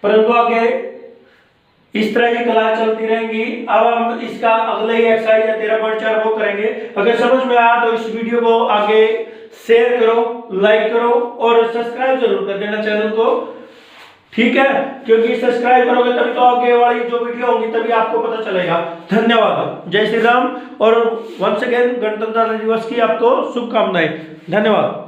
परंतु आगे इस तरह की क्लास चलती रहेंगी। अब हम इसका अगले ही एक्सरसाइज है 13.4 वो करेंगे। अगर समझ में आया तो इस वीडियो को आगे शेयर करो, लाइक करो और सब्सक्राइब जरूर कर देना चैनल को, ठीक है? क्योंकि सब्सक्राइब करोगे तभी तो आगे वाली जो वीडियो होंगी तभी आपको पता चलेगा। धन्यवाद, जय श्री राम, और वंस अगेन गणतंत्र दिवस की आपको शुभकामनाएं। धन्यवाद।